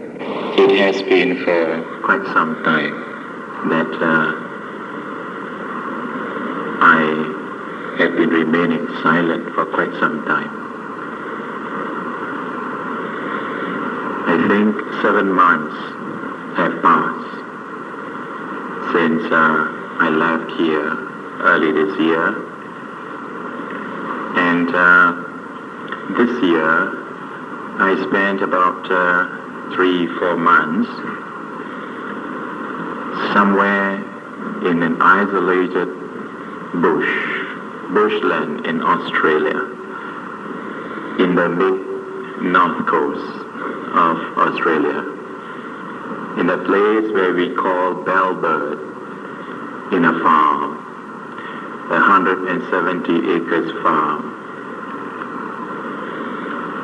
It has been for quite some time that I have been remaining silent for quite some time. I think 7 months have passed since I left here early this year. And this year I spent about 3-4 months somewhere in an isolated bushland in Australia, in the mid-north coast of Australia, in a place where we call Bellbird, in a farm, 170 acres farm.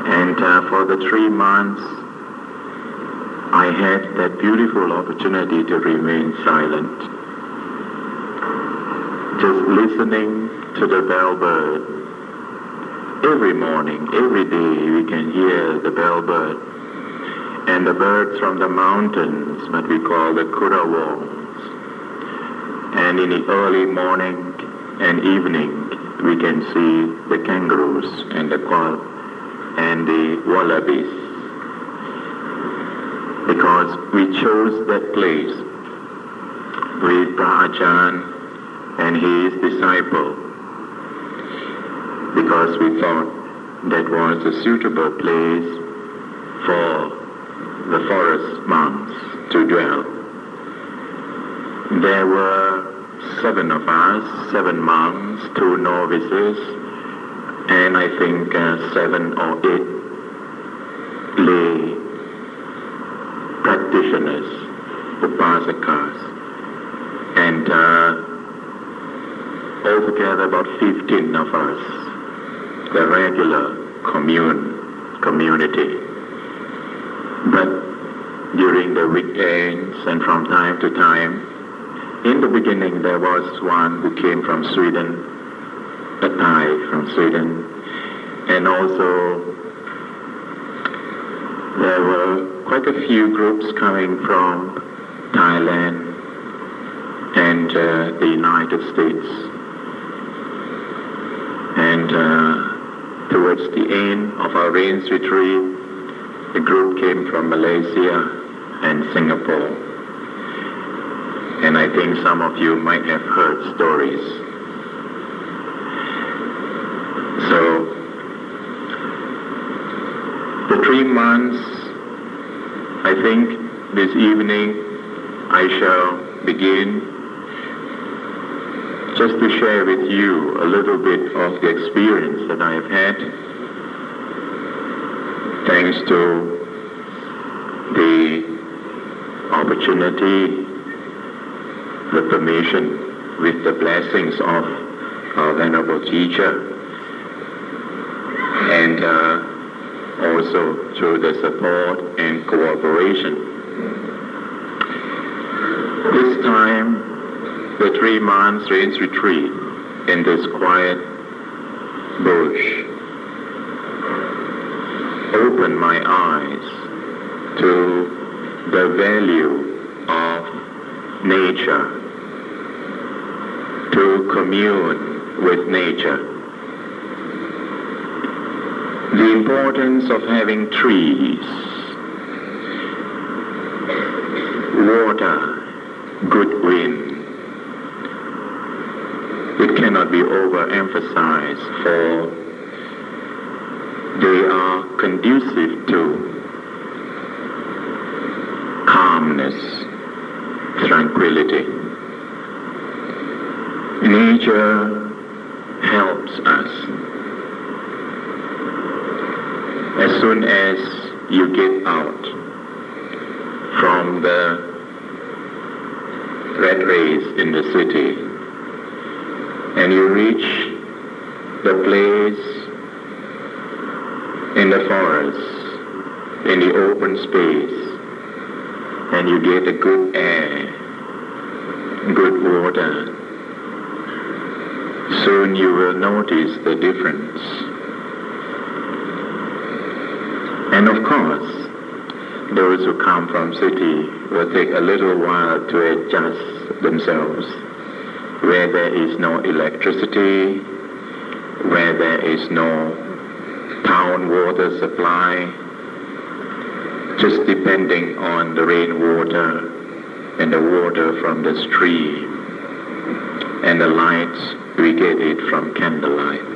And for the 3 months, I had that beautiful opportunity to remain silent, just listening to the bellbird. Every morning, every day, we can hear the bellbird and the birds from the mountains, what we call the Currawongs. And in the early morning and evening, we can see the kangaroos and the quail and the wallabies. Because we chose that place with Prajahn and his disciple, because we thought that was a suitable place for the forest monks to dwell. There were 7 of us, 7 monks, 2 novices, and I think 7 or 8 lay practitioners, upasakas, and altogether about 15 of us, the regular community. But during the weekends and from time to time, in the beginning there was one who came from Sweden, a Thai from Sweden, and also there were quite a few groups coming from Thailand and the United States. And towards the end of our rains retreat, a group came from Malaysia and Singapore. And I think some of you might have heard stories. So, the 3 months, I think this evening I shall begin just to share with you a little bit of the experience that I have had, thanks to the opportunity, the permission, with the blessings of our Venerable Teacher, and also through the support and cooperation. This time, the 3 months rains retreat in this quiet bush opened my eyes to the value of nature, to commune with nature. The importance of having trees, water, good wind. It cannot be overemphasized, for they are conducive to calmness, tranquility. Nature helps us. As soon as you get out from the rat race in the city and you reach the place in the forest, in the open space, and you get a good air, good water, soon you will notice the difference. And of course, those who come from city will take a little while to adjust themselves, where there is no electricity, where there is no town water supply, just depending on the rainwater and the water from the stream, and the lights we get it from candlelight.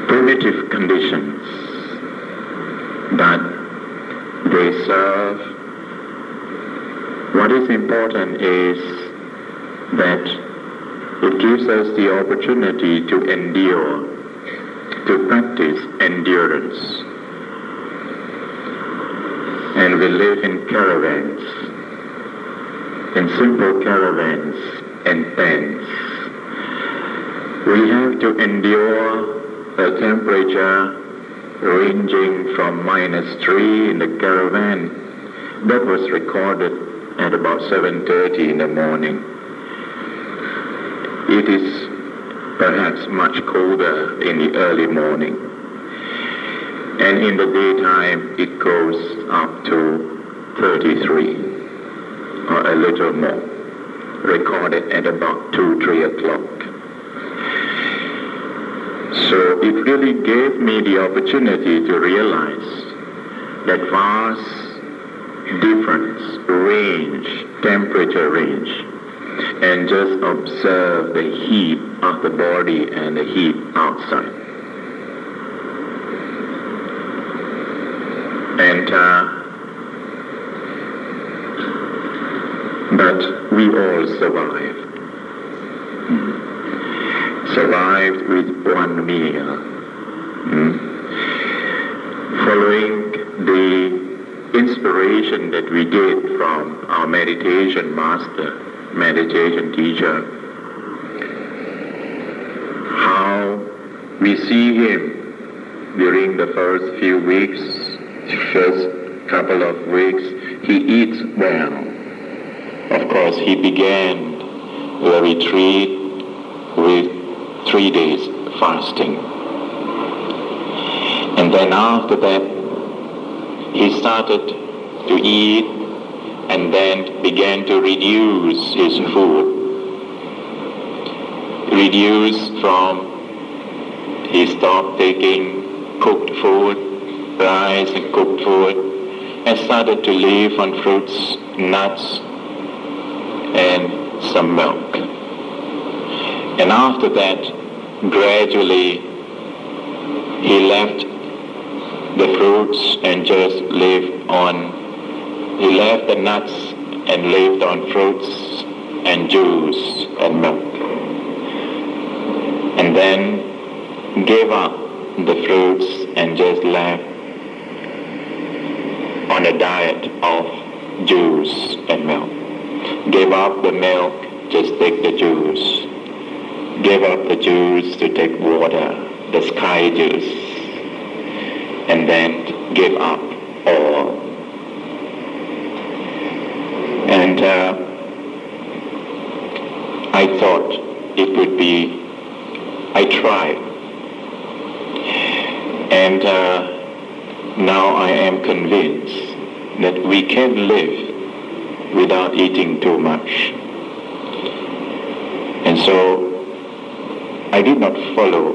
Primitive conditions, but they serve. What is important is that it gives us the opportunity to endure, to practice endurance. And we live in caravans, in simple caravans and tents. We have to endure a temperature ranging from -3 in the caravan. That was recorded at about 7:30 in the morning. It is perhaps much colder in the early morning. And in the daytime it goes up to 33 or a little more, recorded at about 2-3 o'clock. So it really gave me the opportunity to realize that vast difference, range, temperature range, and just observe the heat of the body and the heat outside. And but we all survived. Survived with one meal. Following the inspiration that we get from our meditation master, meditation teacher, how we see him during the first few weeks, first couple of weeks, he eats well. Of course, he began the retreat with 3 days fasting. And then after that, he started to eat and then began to reduce his food. Reduce from, he stopped taking cooked food, rice and cooked food, and started to live on fruits, nuts, and some milk. And after that, gradually, he left the fruits and just he left the nuts and lived on fruits and juice and milk. And then gave up the fruits and just left on a diet of juice and milk. Gave up the milk, just take the juice. Gave up the juice to take water, the sky juice, and then gave up all. And I thought it would be, I tried. And now I am convinced that we can live without eating too much. And so I did not follow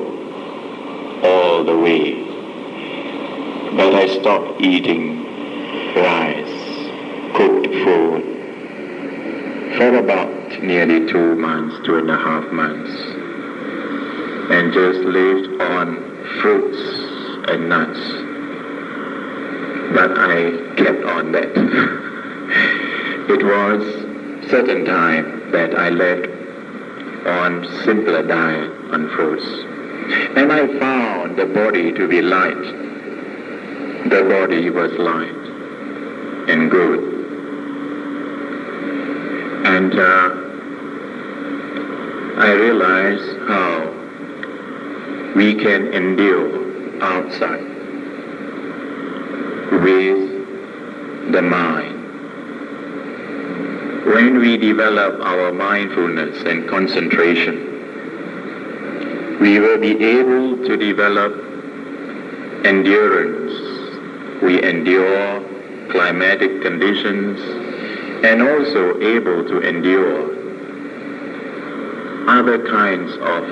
all the way, but I stopped eating rice, cooked food, for about nearly 2 months, 2.5 months, and just lived on fruits and nuts. But I kept on that. It was certain time that I left on simpler diet on fruits. And I found the body to be light. The body was light and good. And I realized how we can endure outside with the mind. When we develop our mindfulness and concentration, we will be able to develop endurance we endure climatic conditions and also able to endure other kinds of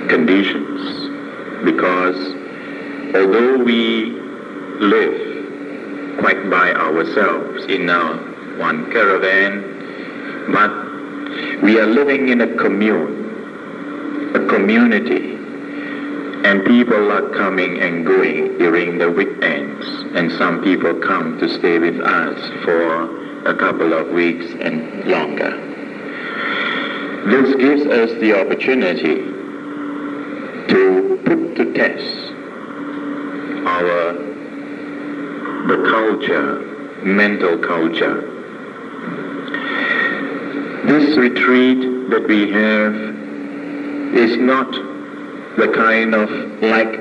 conditions, because although we live quite by ourselves in our one caravan, but we are living in a community, and people are coming and going during the weekends, and some people come to stay with us for a couple of weeks and longer. This gives us the opportunity to put to test the culture, mental culture. This retreat that we have is not the kind of like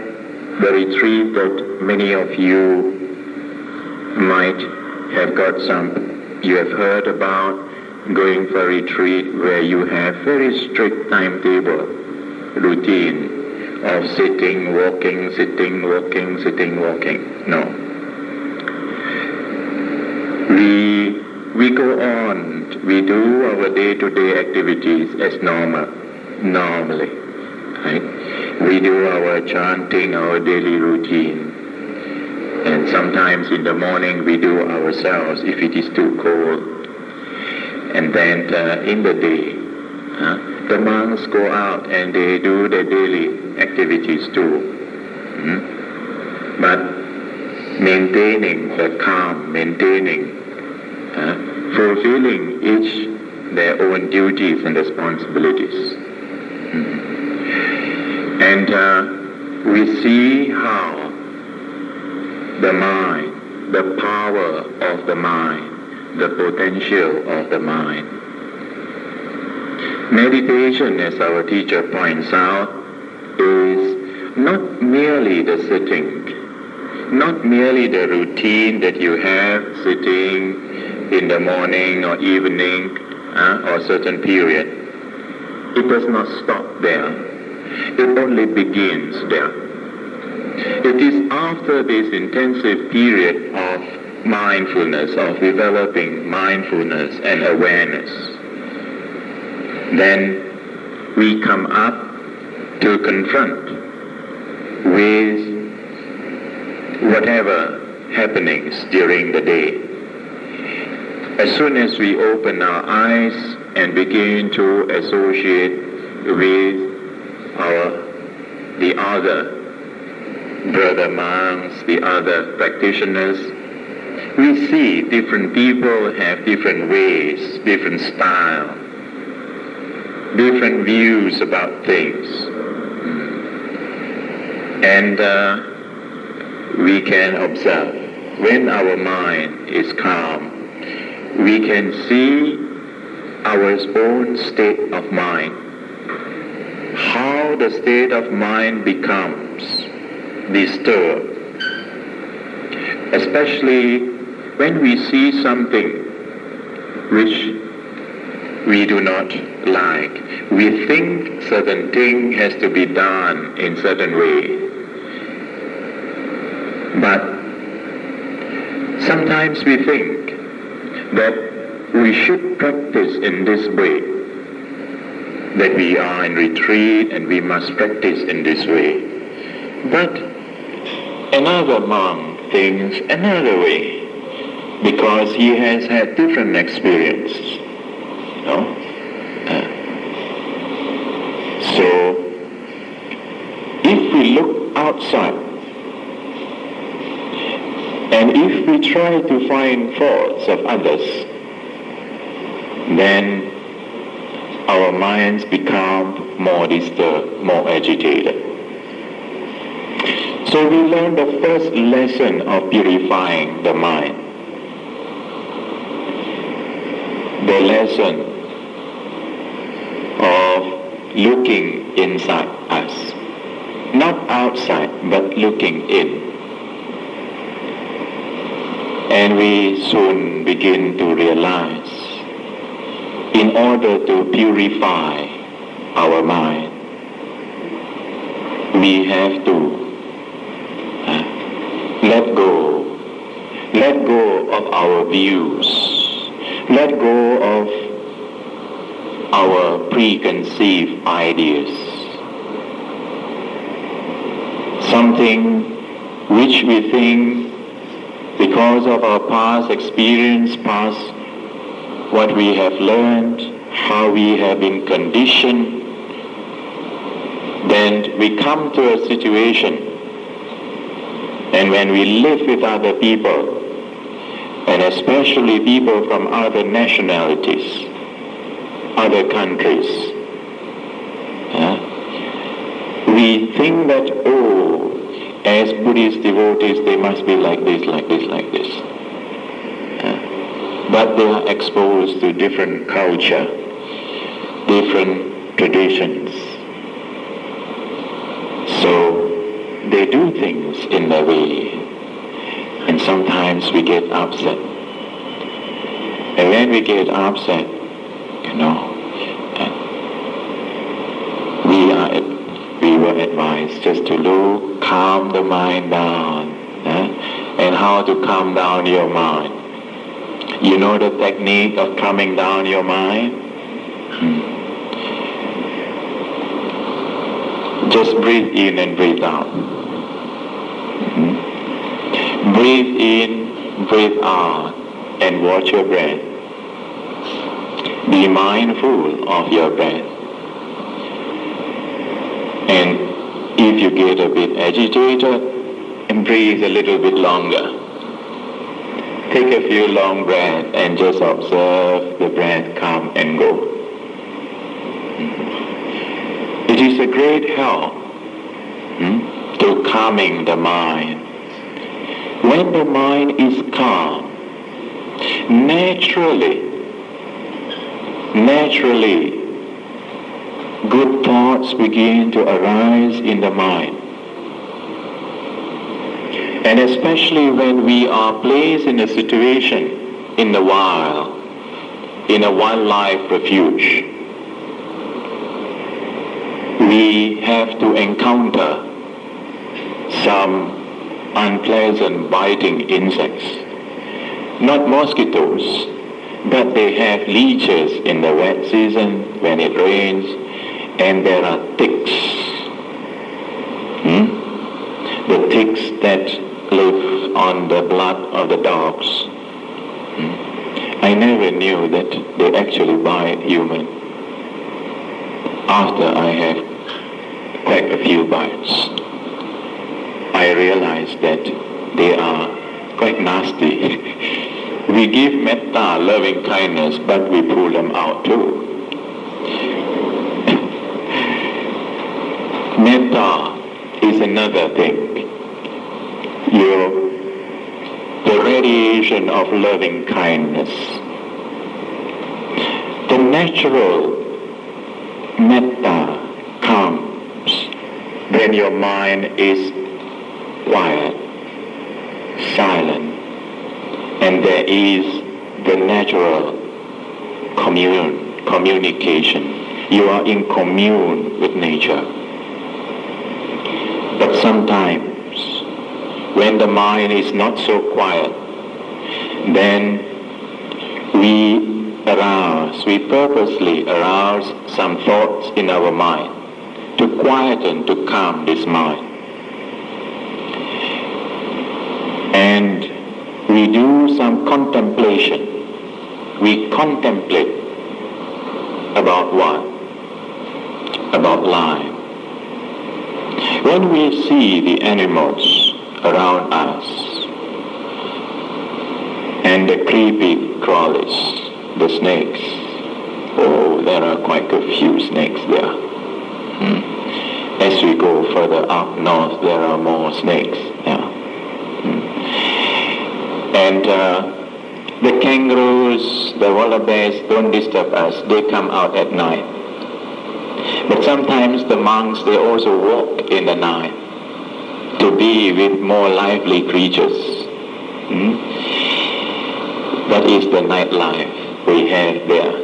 the retreat that many of you might have you have heard about, going for a retreat where you have very strict timetable, routine of sitting, walking, sitting, walking, sitting, walking. No. We go on, we do our day-to-day activities as normally, right? We do our chanting, our daily routine. And sometimes in the morning we do ourselves if it is too cold. And then in the day, the monks go out and they do their daily activities too. But maintaining the calm, fulfilling each their own duties and responsibilities. And we see how the mind, the power of the mind, the potential of the mind. Meditation, as our teacher points out, is not merely the sitting, not merely the routine that you have sitting in the morning or evening or certain period. It does not stop there. It only begins there. It is after this intensive period of mindfulness, of developing mindfulness and awareness, then we come up to confront with whatever happenings during the day. As soon as we open our eyes and begin to associate with the other brother monks, the other practitioners, we see different people have different ways, different style, different views about things. And we can observe, when our mind is calm, we can see our own state of mind, how the state of mind becomes disturbed, especially when we see something which we do not like. We think certain thing has to be done in certain way. But sometimes we think that we should practice in this way, that we are in retreat and we must practice in this way. But another monk thinks another way, because he has had different experience. No? So, if we look outside, and if we try to find faults of others, then our minds become more disturbed, more agitated. So we learn the first lesson of purifying the mind. The lesson of looking inside us. Not outside, but looking in. And we soon begin to realize, in order to purify our mind, we have to let go. Let go of our views. Let go of our preconceived ideas. Something which we think, because of our past experience, what we have learned, how we have been conditioned, then we come to a situation, and when we live with other people, and especially people from other nationalities, other countries, we think that, as Buddhist devotees, they must be like this, like this, like this. But they are exposed to different culture, different traditions. So they do things in their way. And sometimes we get upset. And when we get upset, we were advised just to calm the mind down. And how to calm down your mind. You know the technique of calming down your mind? Just breathe in and breathe out. Breathe in, breathe out, and watch your breath. Be mindful of your breath. And if you get a bit agitated, and breathe a little bit longer. Take a few long breaths and just observe the breath come and go. It is a great help to calming the mind. When the mind is calm, naturally, good thoughts begin to arise in the mind. And especially when we are placed in a situation in the wild, in a wildlife refuge, we have to encounter some unpleasant biting insects. Not mosquitoes, but they have leeches in the wet season when it rains, and there are ticks. The ticks that live on the blood of the dogs. I never knew that they actually bite human. After I have quite a few bites, I realized that they are quite nasty. We give metta, loving kindness, but we pull them out too. Metta is another thing. The radiation of loving kindness. The natural metta comes when your mind is quiet, silent, and there is the natural communication. You are in commune with nature. But sometimes, when the mind is not so quiet, then we purposely arouse some thoughts in our mind to quieten, to calm this mind. And we do some contemplation. We contemplate about what? About life. When we see the animals around us, and the creepy crawlies, the snakes, there are quite a few snakes there. As we go further up north, there are more snakes. And the kangaroos, the wallabies don't disturb us. They come out at night. But sometimes the monks, they also walk in the night to be with more lively creatures. That is the nightlife we have there,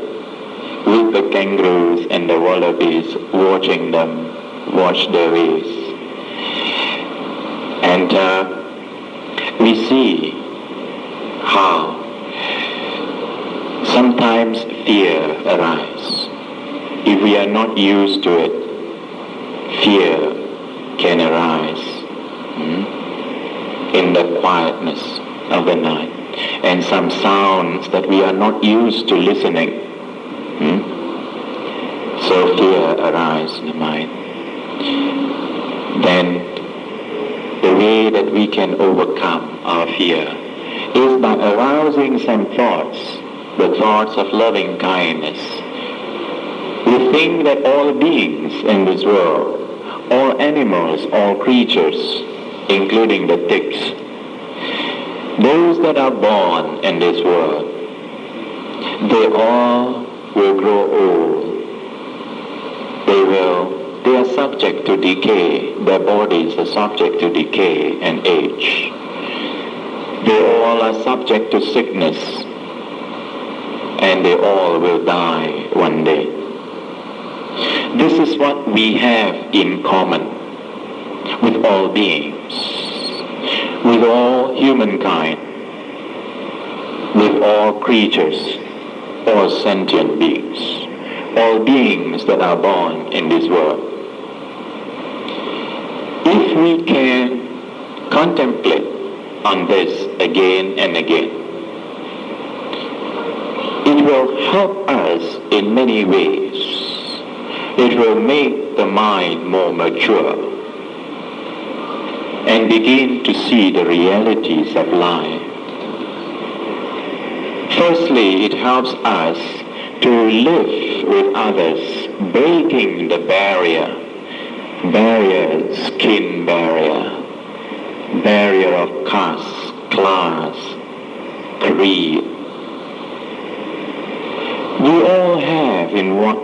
with the kangaroos and the wallabies, watching them watch the race. And we see how sometimes fear arises. If we are not used to it, fear can arise in the quietness of the night, and some sounds that we are not used to listening. So fear arises in the mind. Then the way that we can overcome our fear is by arousing some thoughts, the thoughts of loving kindness. We think that all beings in this world, all animals, all creatures, including the ticks, those that are born in this world, they all will grow old. They are subject to decay. Their bodies are subject to decay and age. They all are subject to sickness, and they all will die one day. This is what we have in common with all beings, with all humankind, with all creatures, all sentient beings, all beings that are born in this world. If we can contemplate on this again and again, it will help us in many ways. It will make the mind more mature and begin to see the realities of life. Firstly, it helps us to live with others, breaking the barrier, skin barrier of caste, class, creed. We all have in what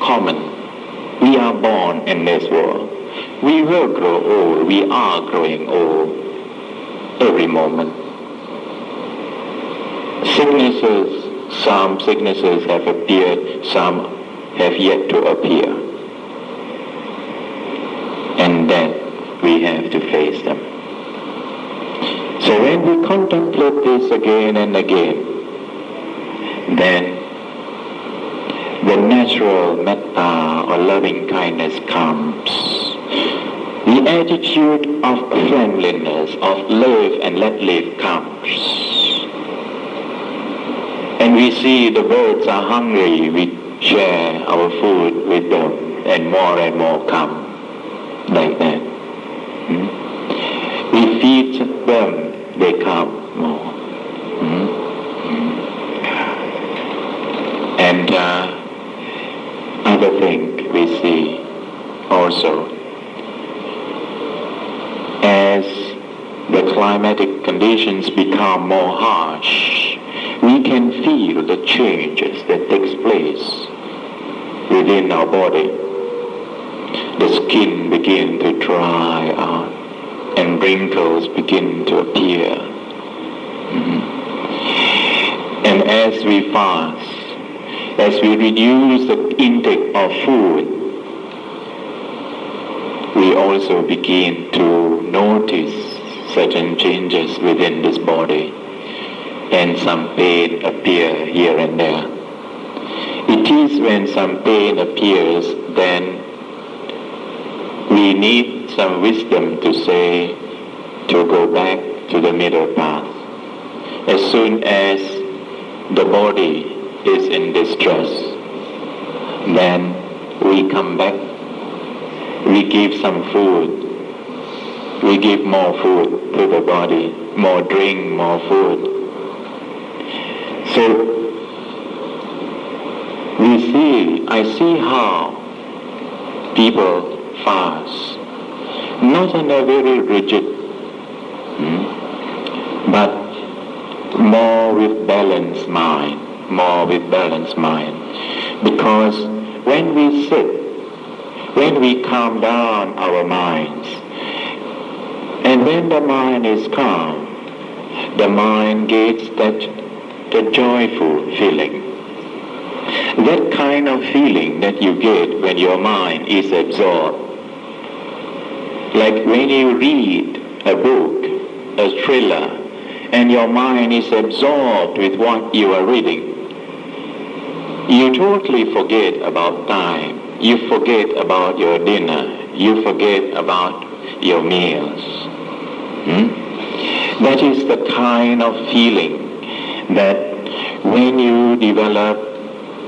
common. We are born in this world. We will grow old. We are growing old every moment. Some sicknesses have appeared, some have yet to appear. And then we have to face them. So when we contemplate this again and again, then the natural metta or loving kindness comes. The attitude of friendliness, of live and let live comes. And we see the birds are hungry, we share our food with them, and more come like that. We feed them, they come more. And other thing we see also, as the climatic conditions become more harsh, we can feel the changes that takes place within our body. The skin begin to dry out and wrinkles begin to appear. And as we fast, as we reduce the intake of food, we also begin to notice certain changes within this body, and some pain appear here and there. It is when some pain appears, then we need some wisdom to say, to go back to the middle path. As soon as the body is in distress, then we come back, we give some food, we give more food to the body, more drink, more food. So I see how people fast, not in a very rigid, but more with balanced mind. Because when we sit, when we calm down our minds, and when the mind is calm, the mind gets the joyful feeling. That kind of feeling that you get when your mind is absorbed. Like when you read a book a thriller, and your mind is absorbed with what you are reading, you totally forget about time. You forget about your dinner. You forget about your meals. That is the kind of feeling that when you develop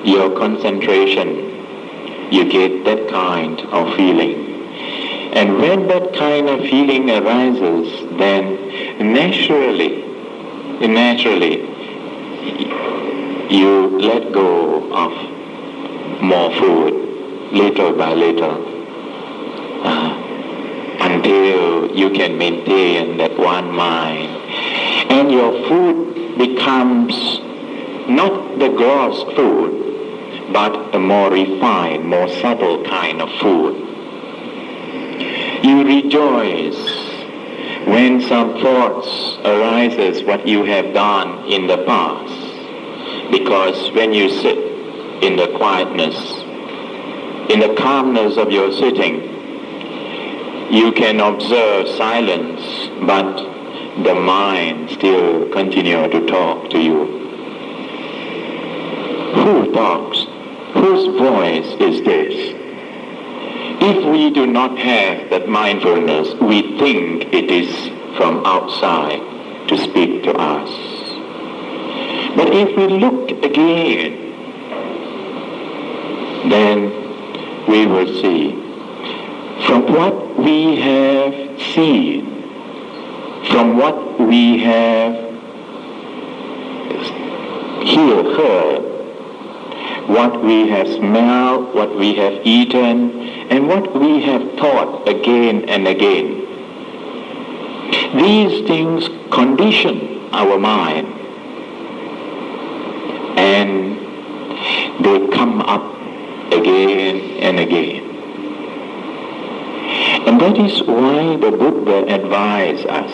your concentration, you get that kind of feeling. And when that kind of feeling arises, then naturally, you let go of more food, little by little, until you can maintain that one mind. And your food becomes not the gross food, but a more refined, more subtle kind of food. You rejoice when some thoughts arises what you have done in the past. Because when you sit in the quietness, in the calmness of your sitting, you can observe silence, but the mind still continue to talk to you. Who talks? Whose voice is this? If we do not have that mindfulness, we think it is from outside to speak to us. But if we look again, then we will see from what we have seen, from what we have heard, what we have smelled, what we have eaten, and what we have thought again and again. These things condition our mind, and they come up again and again. And that is why the Buddha advised us,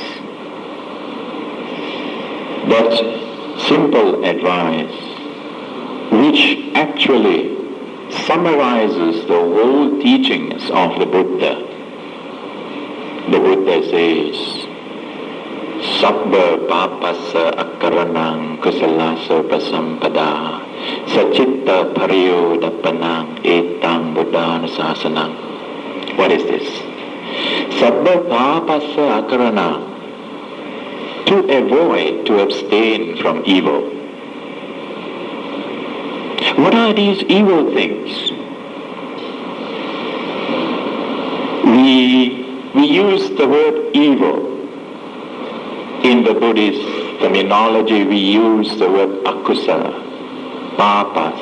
that simple advice, which actually summarizes the whole teachings of the Buddha. The Buddha says, Sabba papasa akaranang kusalasa pasampada sachitta pariyodapanang etang buddhana sasanang. What is this? Sabba papasa akaranang, to avoid, to abstain from evil. What are these evil things? We use the word evil. In the Buddhist terminology, we use the word akusala, papas,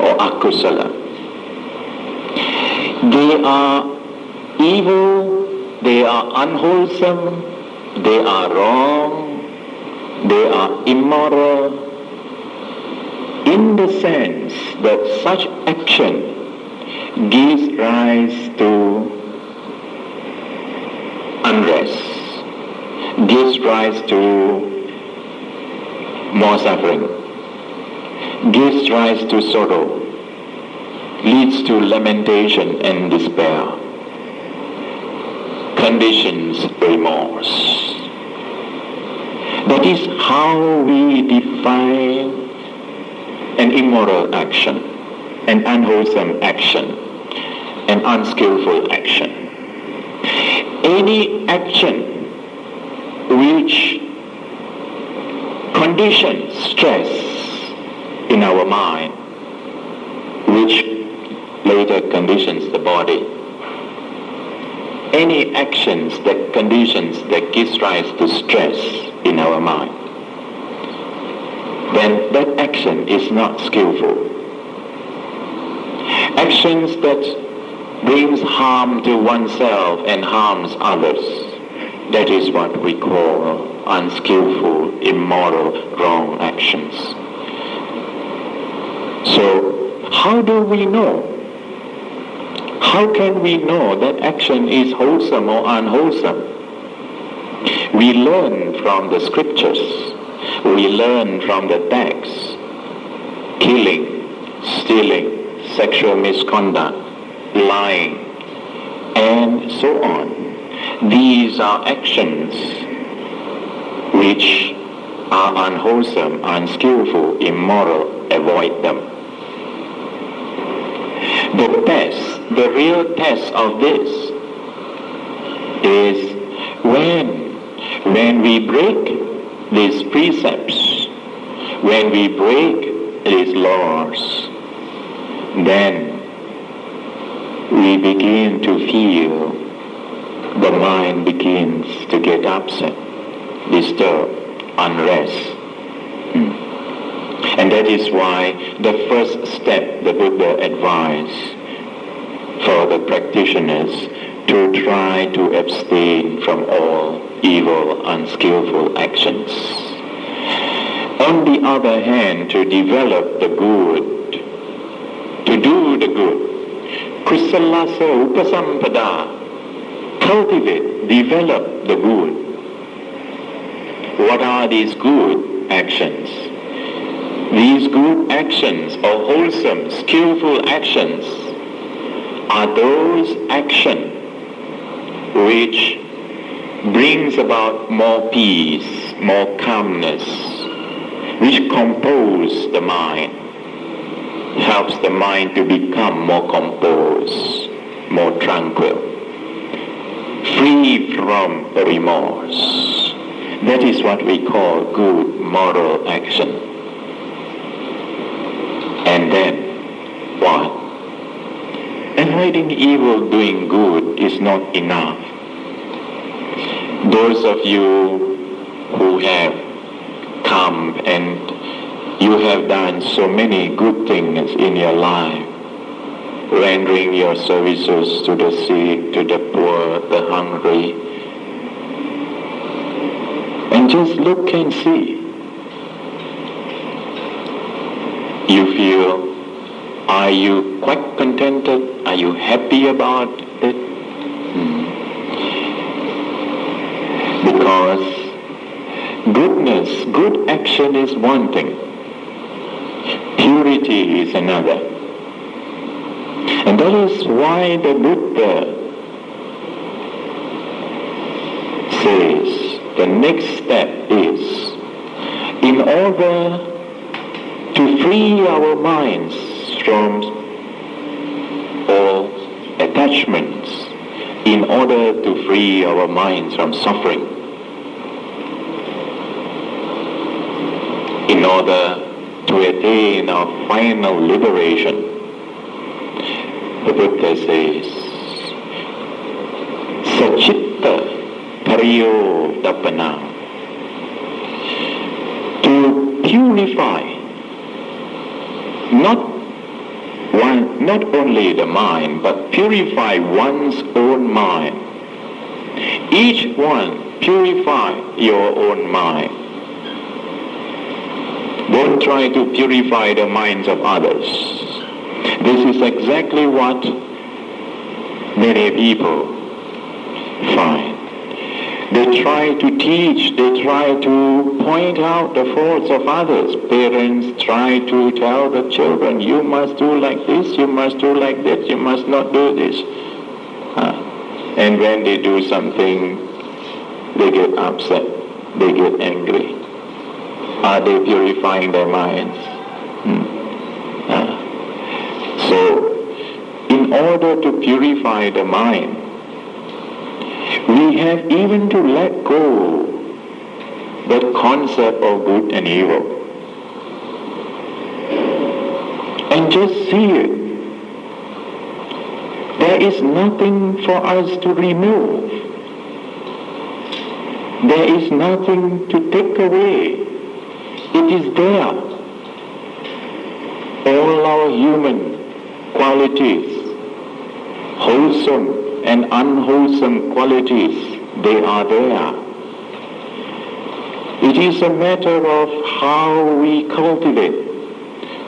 or akusala. They are evil, they are unwholesome, they are wrong, they are immoral, in the sense that such action gives rise to unrest, gives rise to more suffering, gives rise to sorrow, leads to lamentation and despair, conditions remorse. That is how we define an immoral action, an unwholesome action, an unskillful action. Any action which conditions stress in our mind, which later conditions the body. Any actions that conditions, that gives rise to stress in our mind, then that action is not skillful. Actions that brings harm to oneself and harms others, that is what we call unskillful, immoral, wrong actions. So, how do we know? How can we know that action is wholesome or unwholesome? We learn from the scriptures. We learn from the texts. Killing, stealing, sexual misconduct, lying, and so on. These are actions which are unwholesome, unskillful, immoral, avoid them. The real test of this is when we break these precepts, when we break these laws, then we begin to feel the mind begins to get upset, disturbed, unrest. And that is why the first step the Buddha advised for the practitioners to try to abstain from all evil, unskillful actions. On the other hand, to develop the good, to do the good, kusalasa upasampada, cultivate, develop the good. What are these good actions? These good actions, or wholesome, skillful actions, are those actions which brings about more peace, more calmness, which compose the mind, helps the mind to become more composed, more tranquil, free from remorse. That is what we call good moral action. And then, what? Avoiding evil, doing good is not enough. Those of you who have come and you have done so many good things in your life, rendering your services to the sick, to the poor, the hungry, and just look and see. You feel, are you quite contented? Are you happy about it? Because goodness, good action is one thing. Purity is another. And that is why the Buddha says the next step is, in order to free our minds from all attachments, in order to free our minds from suffering, in order to attain our final liberation, the Buddha says, Sachitta Pariyo Dapana, to purify not only the mind, but purify one's own mind. Each one, purify your own mind. Don't try to purify the minds of others. This is exactly what many people find. They try to teach, they try to point out the faults of others. Parents try to tell the children, you must do like this, you must do like that, you must not do this. And when they do something, they get upset, they get angry. Are they purifying their minds? So, in order to purify the mind, we have even to let go that concept of good and evil. And just see it. There is nothing for us to remove. There is nothing to take away. It is there. All our human qualities, wholesome and unwholesome qualities, they are there. It is a matter of how we cultivate.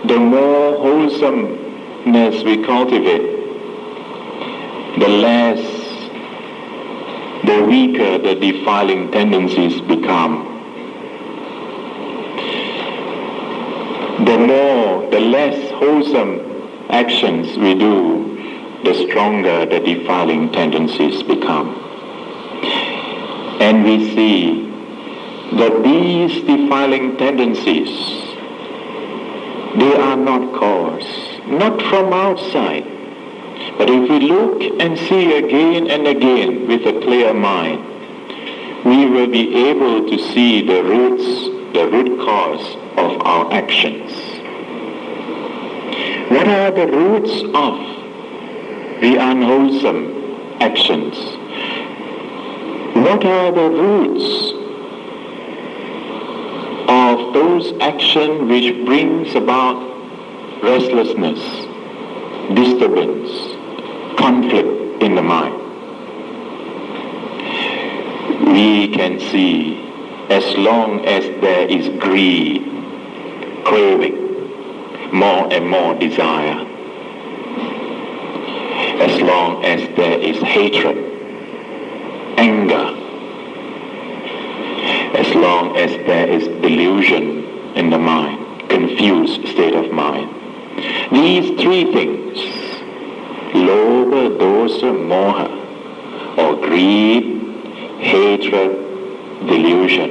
The more wholesomeness we cultivate, the weaker the defiling tendencies become. The less wholesome actions we do, the stronger the defiling tendencies become. And we see that these defiling tendencies, they are not caused, not from outside. But if we look and see again and again with a clear mind, we will be able to see the root cause of our actions. What are the roots of the unwholesome actions? What are the roots of those actions which brings about restlessness, disturbance, conflict in the mind? We can see, as long as there is greed, craving, more and more desire, as long as there is hatred, anger, as long as there is delusion in the mind, confused state of mind. These three things, lobha, dosa, moha, or greed, hatred, delusion.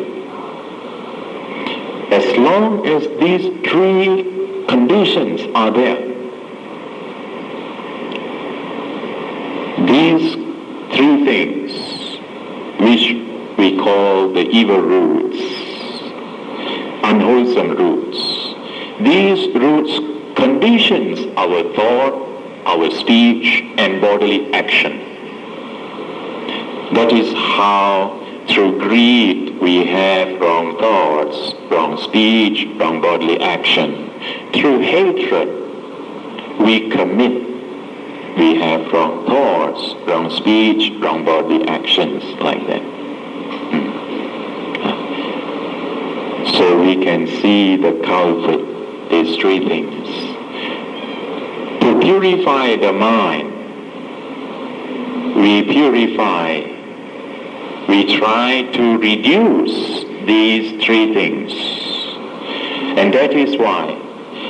As long as these three conditions are there, these three things which we call the evil roots, unwholesome roots, these roots conditions our thought, our speech and bodily action. That is how through greed we have wrong thoughts, wrong speech, wrong bodily action. Through hatred we have wrong thoughts, wrong speech, wrong bodily actions like that. So we can see the culprit, these three things. To purify the mind, we try to reduce these three things. And that is why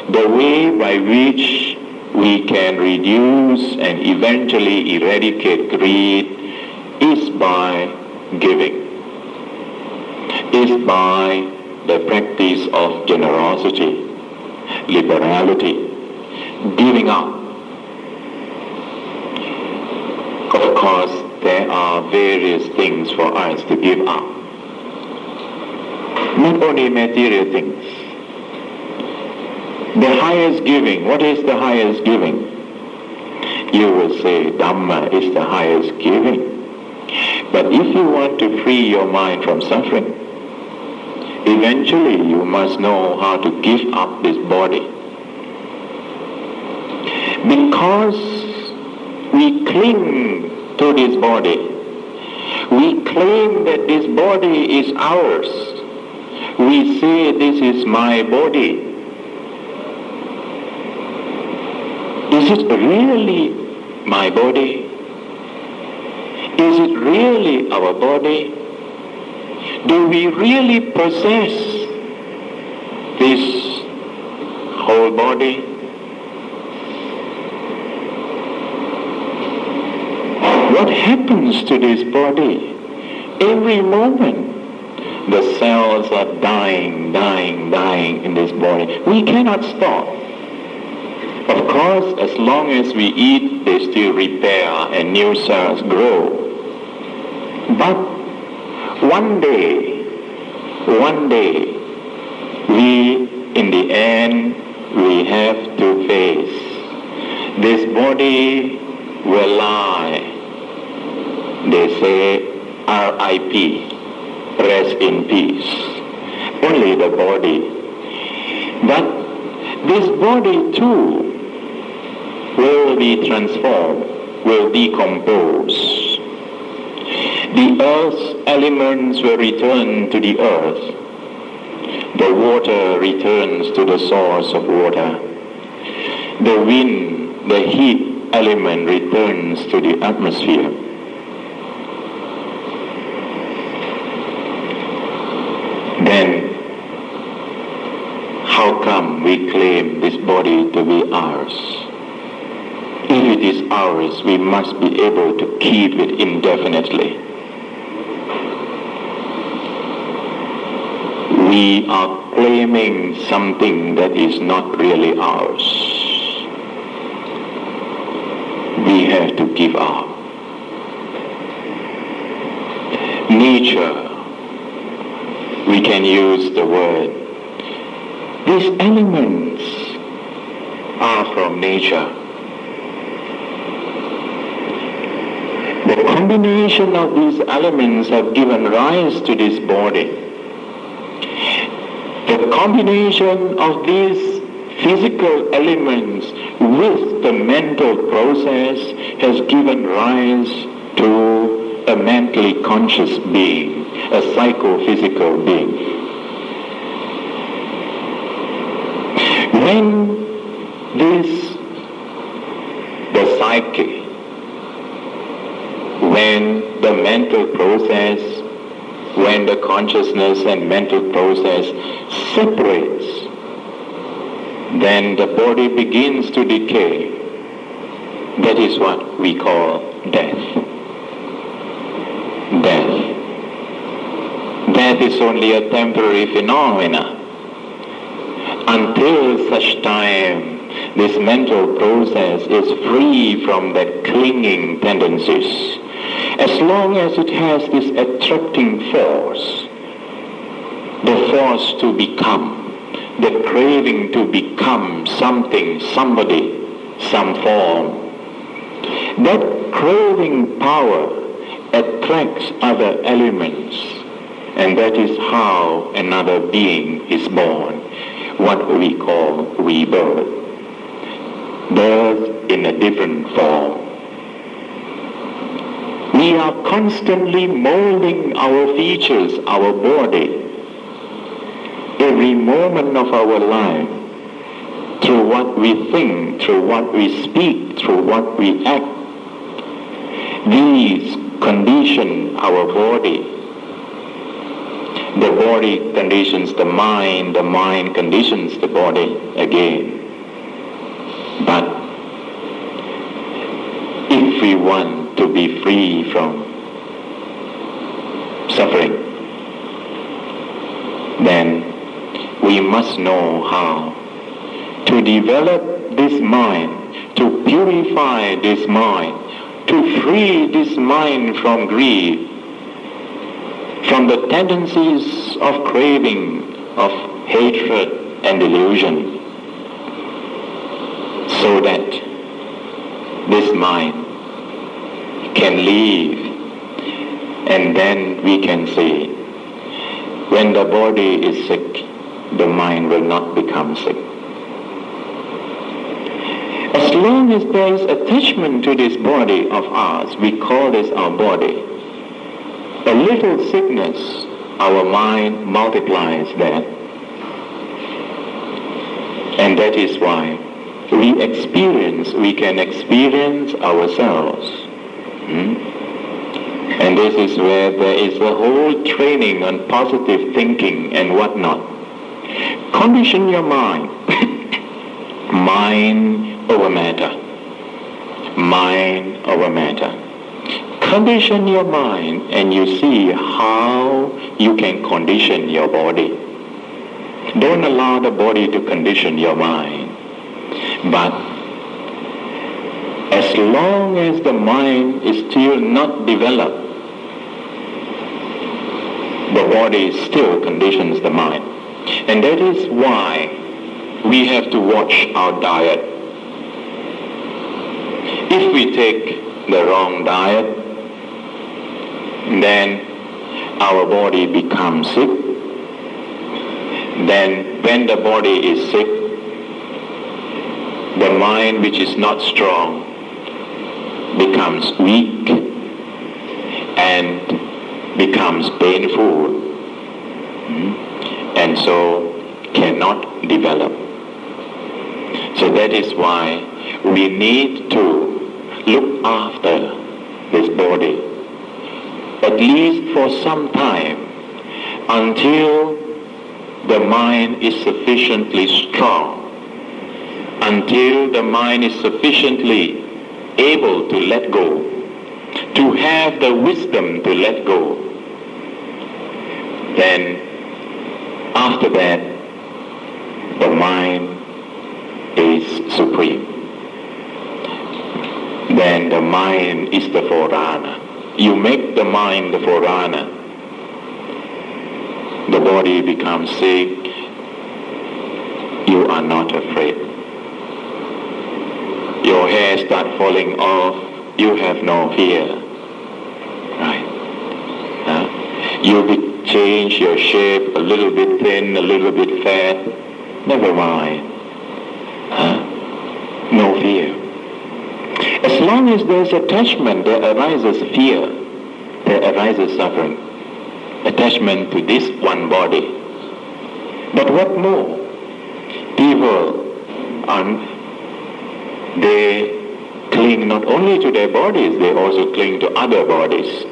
the way by which we can reduce and eventually eradicate greed is by giving, is by the practice of generosity, liberality, giving up. Of course, there are various things for us to give up. Not only material things. The highest giving, what is the highest giving? You will say Dhamma is the highest giving. But if you want to free your mind from suffering, eventually you must know how to give up this body. Because we cling to this body, we claim that this body is ours. We say this is my body. Is it really my body? Is it really our body? Do we really possess this whole body? What happens to this body? Every moment the cells are dying in this body. We cannot stop. Of course, as long as we eat, they still repair and new cells grow. But one day, in the end, we have to face. This body will lie. They say, R.I.P., rest in peace. Only the body. But this body too will be transformed, will decompose. The earth's elements will return to the earth. The water returns to the source of water. The wind, the heat element returns to the atmosphere. Then, how come we claim this body to be ours? If it is ours, we must be able to keep it indefinitely. we are claiming something that is not really ours. We have to give up. Nature, we can use the word. These elements are from nature. The combination of these elements have given rise to this body. The combination of these physical elements with the mental process has given rise to a mentally conscious being, a psychophysical being. When the psyche, when the mental process, when the consciousness and mental process separates, then the body begins to decay. That is what we call death. Death. Death is only a temporary phenomenon. Until such time this mental process is free from that clinging tendencies. As long as it has this attracting force, the force to become, the craving to become something, somebody, some form, that craving power attracts other elements, and that is how another being is born, what we call rebirth. Birth in a different form. We are constantly molding our features, our body, every moment of our life, through what we think, through what we speak, through what we act. These condition our body. The body conditions the mind conditions the body again. But if we want to be free from suffering, then we must know how to develop this mind, to purify this mind, to free this mind from greed, from the tendencies of craving, of hatred and delusion, so that this mind can leave, and then we can see when the body is sick, the mind will not become sick. As long as there is attachment to this body of ours, we call this our body. A little sickness, our mind multiplies that. And that is why we can experience ourselves. And this is where there is a whole training on positive thinking and whatnot. Condition your mind. Mind over matter. Mind over matter. Condition your mind and you see how you can condition your body. Don't allow the body to condition your mind. But as long as the mind is still not developed, the body still conditions the mind. And that is why we have to watch our diet. If we take the wrong diet, then our body becomes sick. Then when the body is sick, the mind, which is not strong, becomes weak and becomes painful, and so cannot develop. So that is why we need to look after this body, at least for some time, until the mind is sufficiently strong, until the mind is sufficiently able to let go, to have the wisdom to let go. Then After that, the mind is supreme. Then the mind is the forerunner. You make the mind the forerunner. The body becomes sick. You are not afraid. Your hair starts falling off. You have no fear. Right? You change your shape, a little bit thin, a little bit fat. Never mind. No fear. As long as there's attachment, there arises fear. There arises suffering. Attachment to this one body. But what more? People, they cling not only to their bodies, they also cling to other bodies.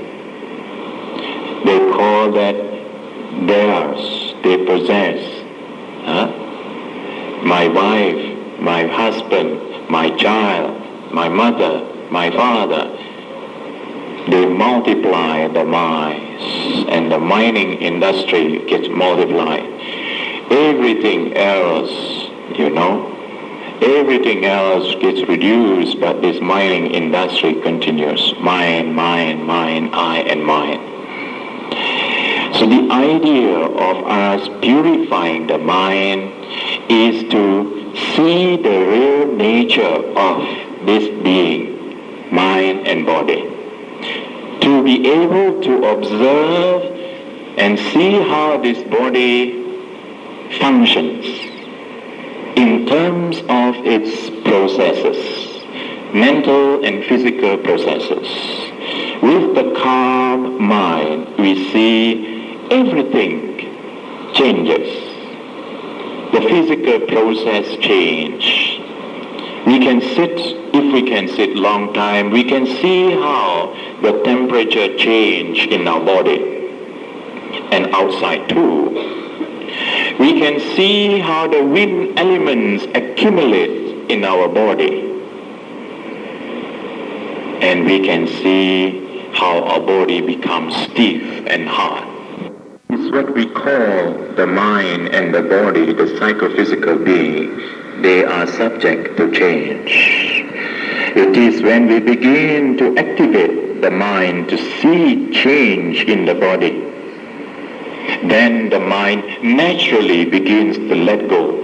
They call that theirs, they possess. My wife, my husband, my child, my mother, my father. They multiply the mines, and the mining industry gets multiplied. Everything else, everything else gets reduced, but this mining industry continues. Mine, mine, mine, I and mine. So the idea of us purifying the mind is to see the real nature of this being, mind and body. To be able to observe and see how this body functions in terms of its processes, mental and physical processes. With the calm mind, we see everything changes. The physical process change. We can sit, if we can sit long time, we can see how the temperature change in our body and outside too. We can see how the wind elements accumulate in our body. And we can see how our body becomes stiff and hard. It's what we call the mind and the body, the psychophysical being. They are subject to change. It is when we begin to activate the mind to see change in the body, then the mind naturally begins to let go.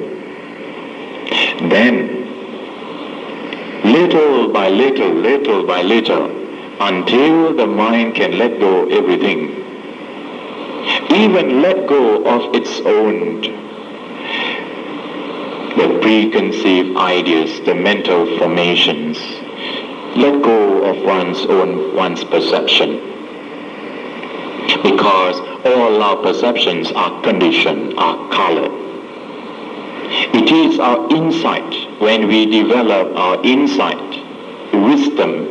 Then, little by little, until the mind can let go everything, even let go of its own, the preconceived ideas, the mental formations, let go of one's perception. Because all our perceptions are conditioned, are colored. It is our insight, when we develop our insight, wisdom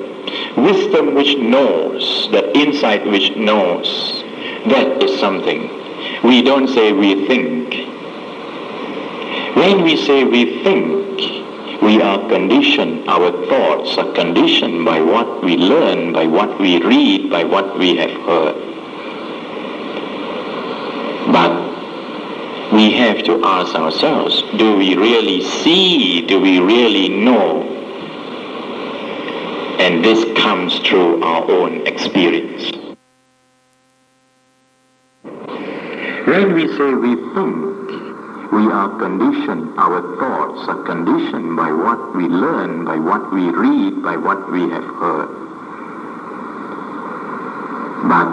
which knows, the insight which knows, that is something. We don't say we think. When we say we think, we are conditioned, our thoughts are conditioned by what we learn, by what we read, by what we have heard. But we have to ask ourselves, do we really see, do we really know? And this comes through our own experience. When we say we think, we are conditioned, our thoughts are conditioned by what we learn, by what we read, by what we have heard. But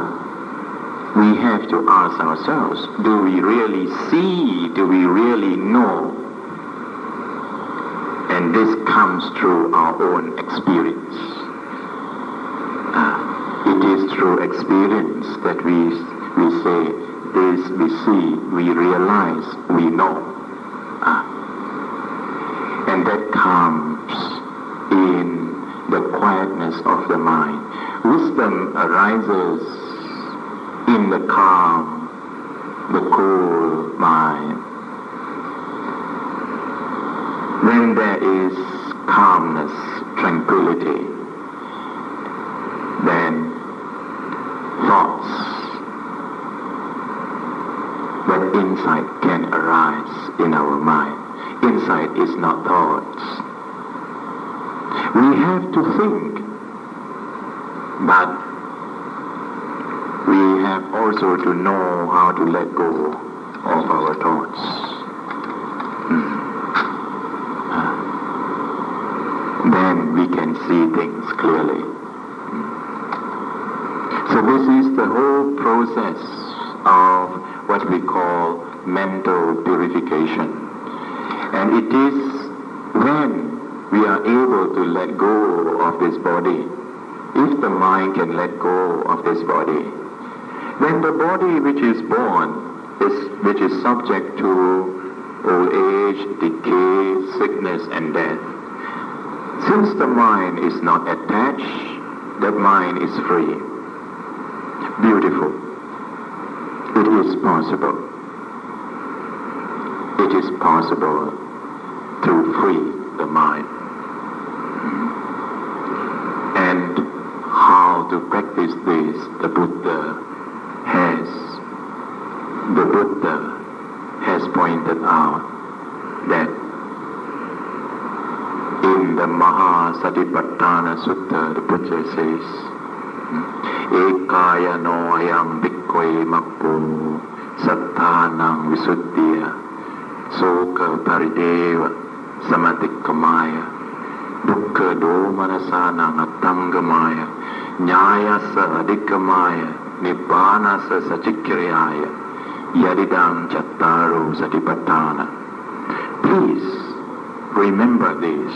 we have to ask ourselves, do we really see, do we really know? And this comes through our own experience. It is through experience that we say, this we see, we realize, we know. And that comes in the quietness of the mind. Wisdom arises in the calm, the cool mind. When there is calmness, tranquility, then thoughts that in insight can arise in our mind. Insight is not thoughts. We have to think, but we have also to know how to let go of our thoughts. Then we can see things clearly. So this is the whole process of what we call mental purification. And it is when we are able to let go of this body, if the mind can let go of this body, then the body which is born, which is subject to old age, decay, sickness and death, since the mind is not attached, that mind is free. Beautiful. It is possible. It is possible to free the mind. And how to practice this, the Buddha has pointed out that in the Mahasatipatthana Sutta, the Buddha says, Ekaya no ayam bhikkve makko satthanam visuddhiya soka parideva samatikkamaya dukkha domanasanam attangamaya nyayasa adikkamaya nibbanasa sachikriyaya yadidam chattaro satipatthana. Please remember this.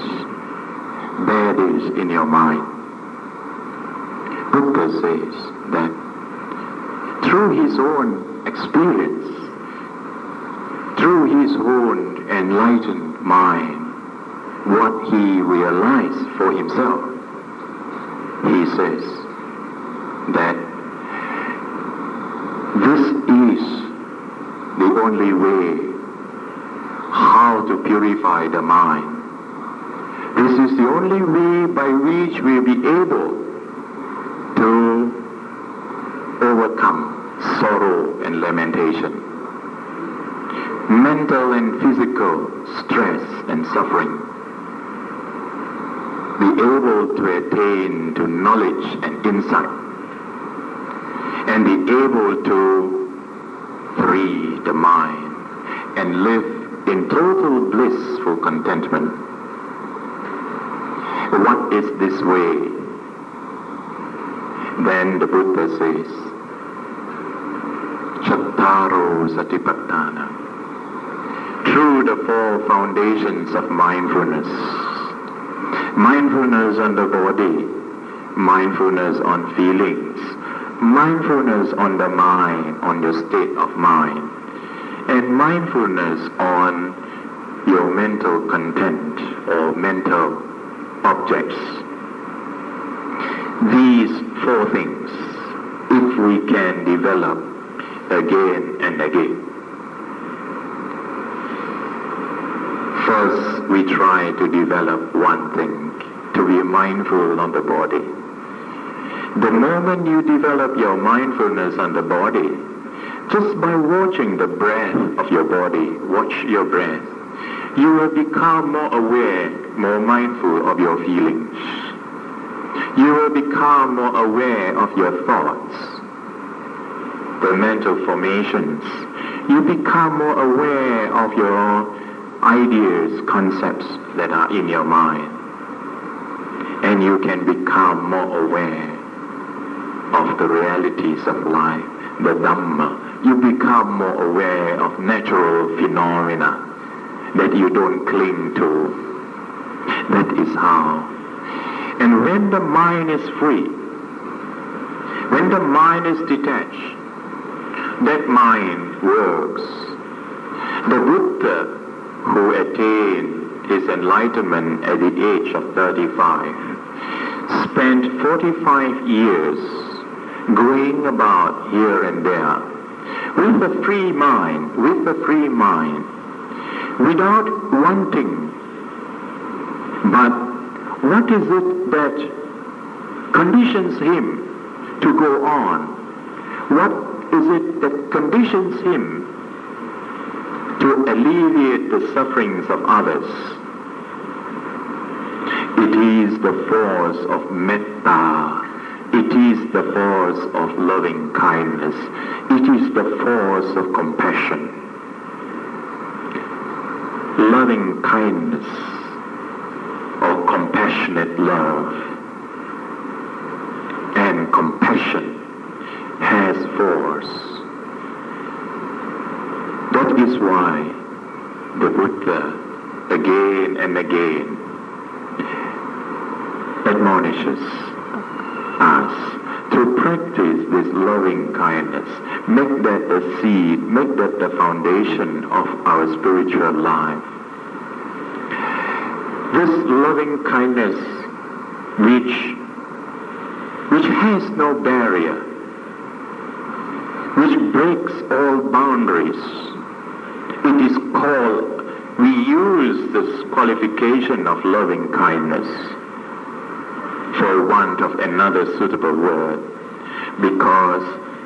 Bear this in your mind. Buddha says that through his own experience, through his own enlightened mind, what he realized for himself, he says that this is the only way how to purify the mind. This is the only way by which we'll be able to overcome sorrow and lamentation, mental and physical stress and suffering, be able to attain to knowledge and insight, and be able to free the mind and live in total blissful contentment. What is this way? Then the Buddha says, Chattaro Satipatthana. Through the four foundations of mindfulness. Mindfulness on the body, mindfulness on feelings, mindfulness on the mind, on your state of mind, and mindfulness on your mental content or mental objects. These four things, if we can develop again and again. First, we try to develop one thing, to be mindful of the body. The moment you develop your mindfulness on the body, just by watching the breath of your body, watch your breath, you will become more aware, more mindful of your feelings. You will become more aware of your thoughts, the mental formations. You become more aware of your ideas, concepts that are in your mind. And you can become more aware of the realities of life, the Dhamma. You become more aware of natural phenomena that you don't cling to. That is how. And when the mind is free, when the mind is detached, that mind works. The Buddha, who attained his enlightenment at the age of 35, spent 45 years going about here and there with a free mind, without wanting. But what is it that conditions him to go on? What is it that conditions him to alleviate the sufferings of others. It is the force of metta. It is the force of loving kindness. It is the force of compassion. Loving kindness or compassionate love and compassion has force. That is why the Buddha again and again admonishes us to practice this loving kindness. Make that the seed, make that the foundation of our spiritual life. This loving kindness which has no barrier, which breaks all boundaries. It is called, we use this qualification of loving kindness for want of another suitable word, because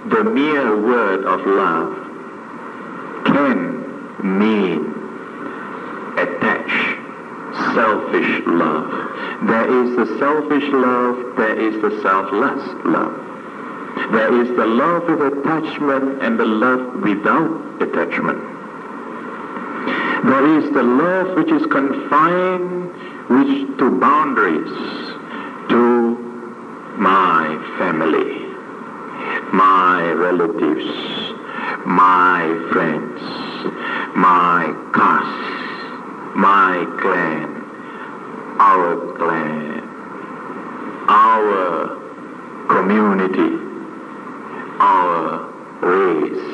the mere word of love can mean attach selfish love. There is the selfish love, there is the selfless love. There is the love with attachment and the love without attachment. There is the love which is confined to boundaries, to my family, my relatives, my friends, my caste, my clan, our community, our race.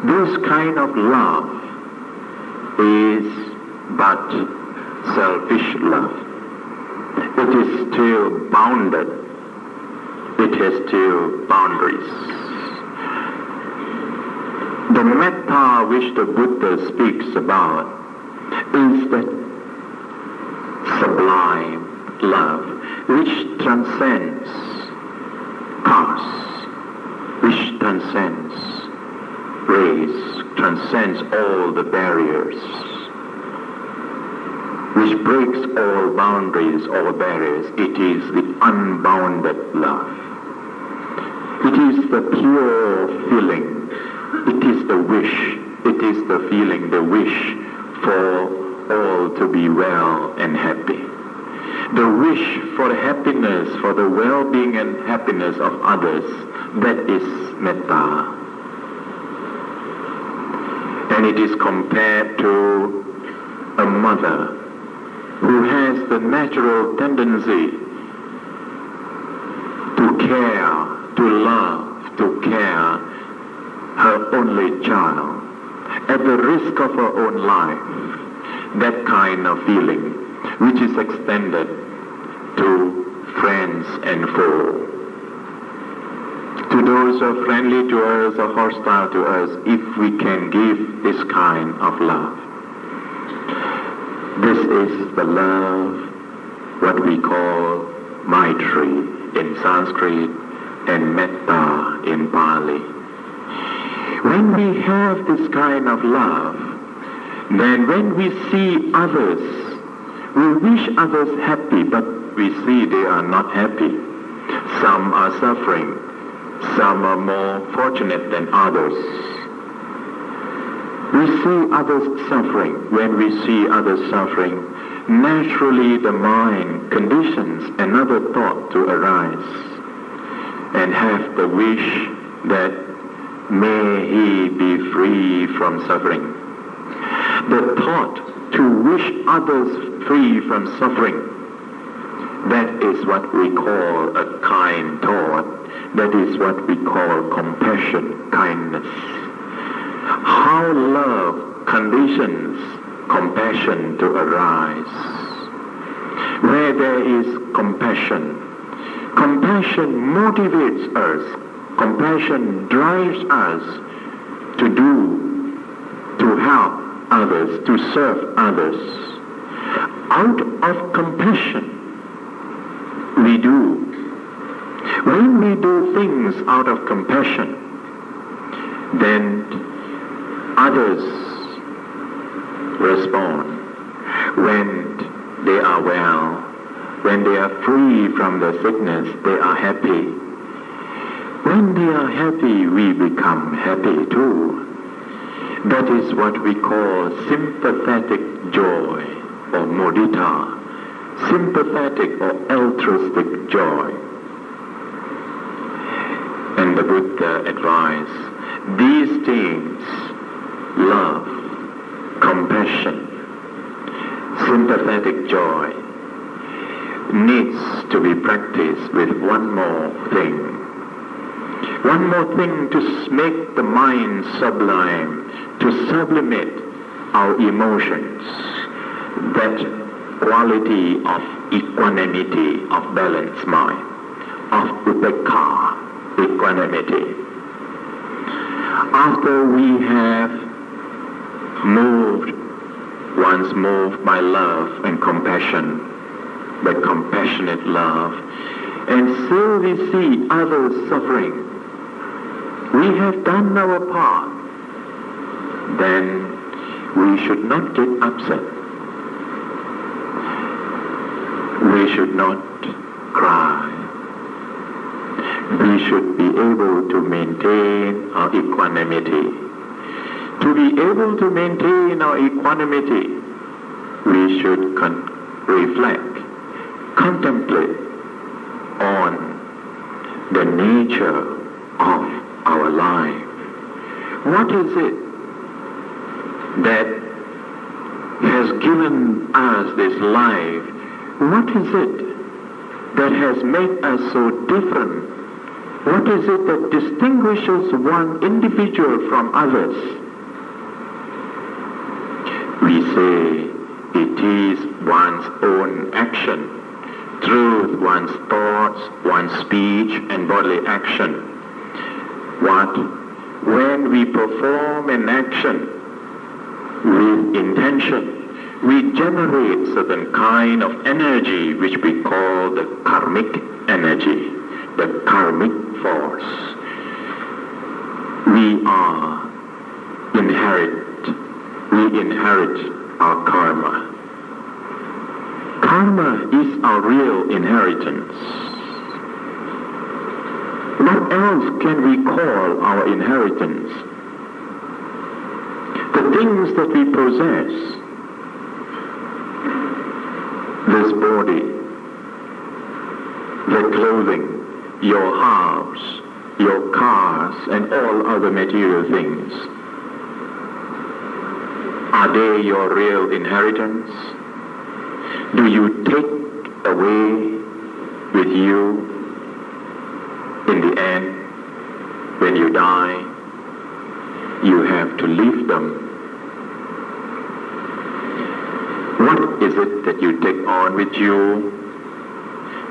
This kind of love is but selfish love. It is still bounded. It has still boundaries. The metta which the Buddha speaks about is that sublime love which transcends caste, which transcends race, transcends all the barriers, which breaks all boundaries, all barriers. It is the unbounded love. It is the pure feeling. It is the wish. It is the feeling, the wish for all to be well and happy. The wish for happiness, for the well-being and happiness of others, that is metta. And it is compared to a mother who has the natural tendency to care, to love, to care her only child at the risk of her own life. That kind of feeling which is extended to friends and foe, to those who are friendly to us or hostile to us, if we can give this kind of love. This is the love, what we call Maitri in Sanskrit and Metta in Pali. When we have this kind of love, then when we see others, we wish others happy, but we see they are not happy. Some are suffering. Some are more fortunate than others. We see others suffering. When we see others suffering, naturally the mind conditions another thought to arise and have the wish that may he be free from suffering. The thought to wish others free from suffering, that is what we call a kind thought. That is what we call compassion, kindness. How love conditions compassion to arise. Where there is compassion, compassion motivates us, compassion drives us to do, to help others, to serve others. Out of compassion, we do. When we do things out of compassion, then others respond. When they are well, when they are free from the sickness, they are happy. When they are happy, we become happy too. That is what we call sympathetic joy or mudita, sympathetic or altruistic joy. And the Buddha advised, these things, love, compassion, sympathetic joy, needs to be practiced with one more thing. One more thing to make the mind sublime, to sublimate our emotions, that quality of equanimity, of balanced mind, of upekkha, equanimity. After we have once moved by love and compassion, by compassionate love, and still we see others suffering, we have done our part, then we should not get upset. We should not cry. We should be able to maintain our equanimity. To be able to maintain our equanimity, we should reflect, contemplate on the nature of our life. What is it that has given us this life? What is it that has made us so different? What is it that distinguishes one individual from others? We say it is one's own action, through one's thoughts, one's speech and bodily action. When we perform an action with intention, we generate certain kind of energy which we call the karmic energy, the karmic force. We inherit our karma. Karma is our real inheritance. What else can we call our inheritance? The things that we possess, this body, the clothing, your house, your cars, and all other material things. Are they your real inheritance? Do you take away with you in the end, when you die? You have to leave them. What is it that you take on with you?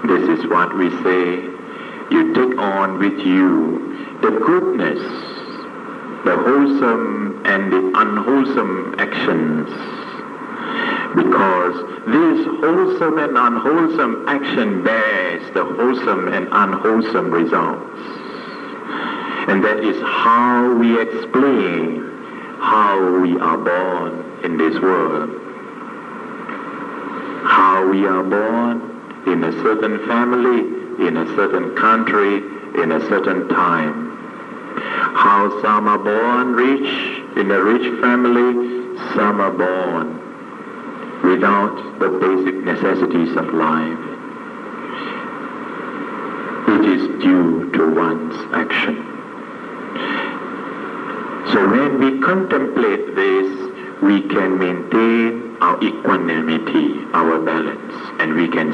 This is what we say. You take on with you the goodness, the wholesome and the unwholesome actions. Because this wholesome and unwholesome action bears the wholesome and unwholesome results. And that is how we explain how we are born in this world. How we are born in a certain family, in a certain country, in a certain time. How some are born rich, in a rich family, some are born without the basic necessities of life. It is due to one's action. So when we contemplate this, we can maintain our equanimity, our balance, and we can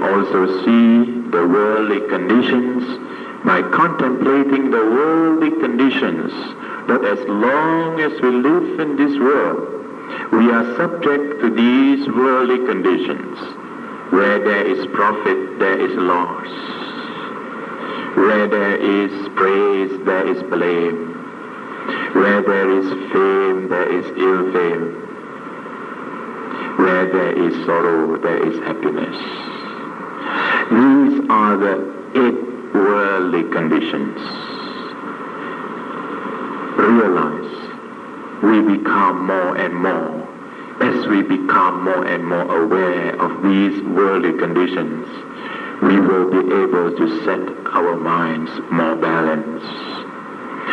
also see the worldly conditions by contemplating the worldly conditions, that as long as we live in this world, we are subject to these worldly conditions. Where there is profit, there is loss. Where there is praise, there is blame. Where there is fame, there is ill fame. Where there is sorrow, there is happiness. These are the 8 worldly conditions. Realize we become more and more, as we become more and more aware of these worldly conditions, we will be able to set our minds more balanced.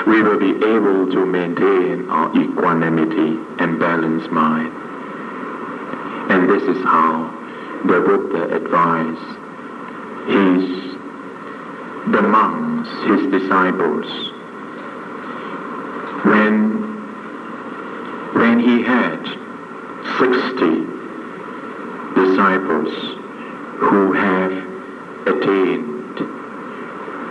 We will be able to maintain our equanimity and balanced mind. And this is how the Buddha advised the monks, his disciples, when he had 60 disciples who have attained,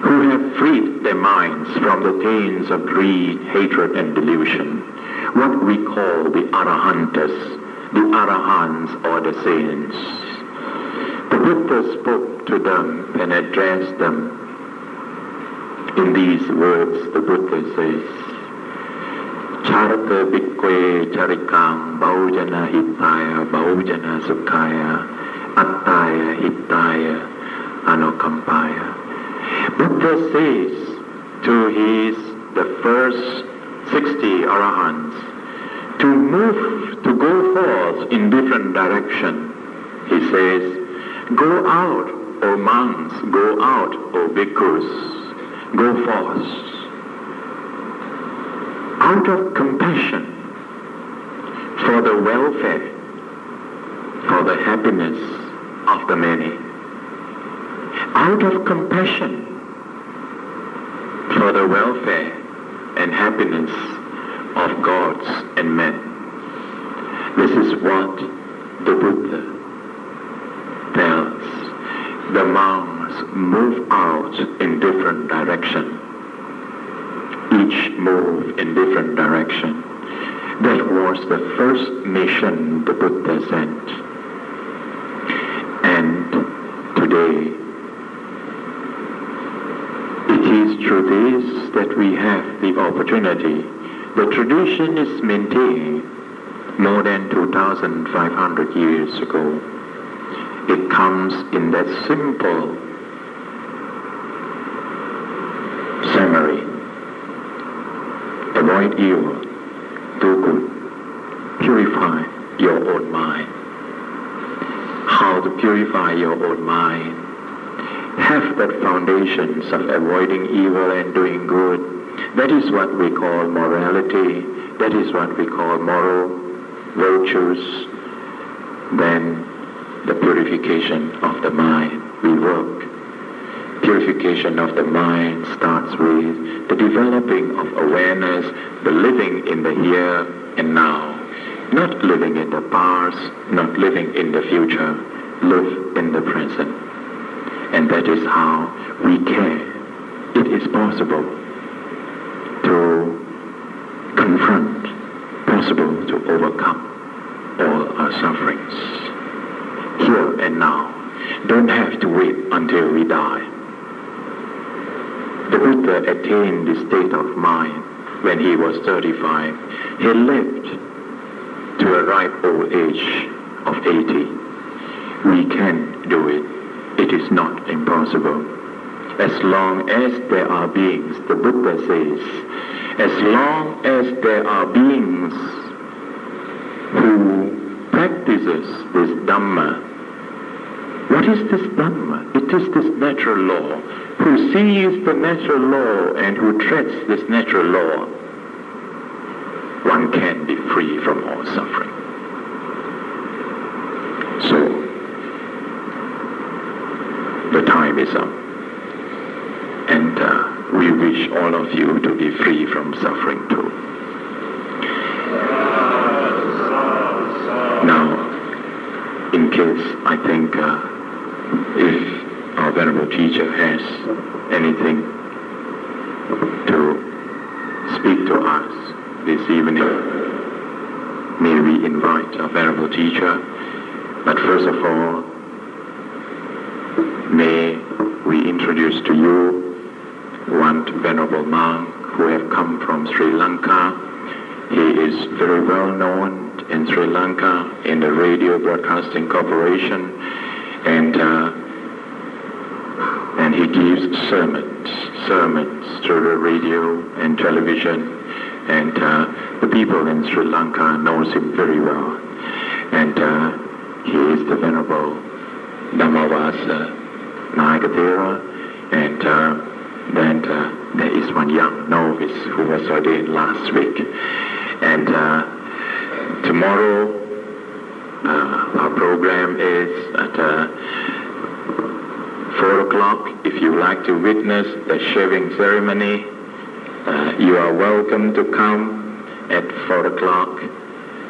who have freed their minds from the chains of greed, hatred, and delusion, what we call the Arahants or the saints. The Buddha spoke to them and addressed them in these words. The Buddha says, Charaka bhikkhve charikang bhojana hitaya bhojana sukhaya attaya hitaya anukampaya. Buddha says to the first 60 arahants to go forth in different direction. He says, go out, O monks, go out, O bhikkhus, go forth. Out of compassion for the welfare, for the happiness of the many. Out of compassion for the welfare and happiness of gods and men. This is what the Buddha tells. The monks move out in different direction. Each move in different direction. That was the first mission the Buddha sent. And today, it is through this that we have the opportunity. The tradition is maintained more than 2,500 years ago. It comes in that simple summary. Avoid evil, do good, purify your own mind. How to purify your own mind? Have that foundations of avoiding evil and doing good. That is what we call morality. That is what we call moral virtues. Then the purification of the mind will work. Purification of the mind starts with the developing of awareness, the living in the here and now. Not living in the past, not living in the future. Live in the present. And that is how we can. It is possible to confront, possible to overcome all our sufferings. Here and now. Don't have to wait until we die. The Buddha attained the state of mind when he was 35. He lived to a ripe old age of 80. We can do it. It is not impossible. As long as there are beings, the Buddha says, as long as there are beings who practices this Dhamma. What is this Dhamma? It is this natural law. Who sees the natural law and who treads this natural law, one can be free from all suffering. So, the time is up. And we wish all of you to be free from suffering too. Now, in case I think if our Venerable Teacher has anything to speak to us this evening, may we invite our Venerable Teacher. But first of all, may we introduce to you one Venerable monk who have come from Sri Lanka. He is very well known in Sri Lanka in the Radio Broadcasting Corporation, and he gives sermons through the radio and television, and the people in Sri Lanka knows him very well. And he is the Venerable Dhammavasa Nagatera, and then there is one young novice who was ordained last week. And tomorrow our program is at 4 o'clock. If you like to witness the shaving ceremony, you are welcome to come at 4 o'clock.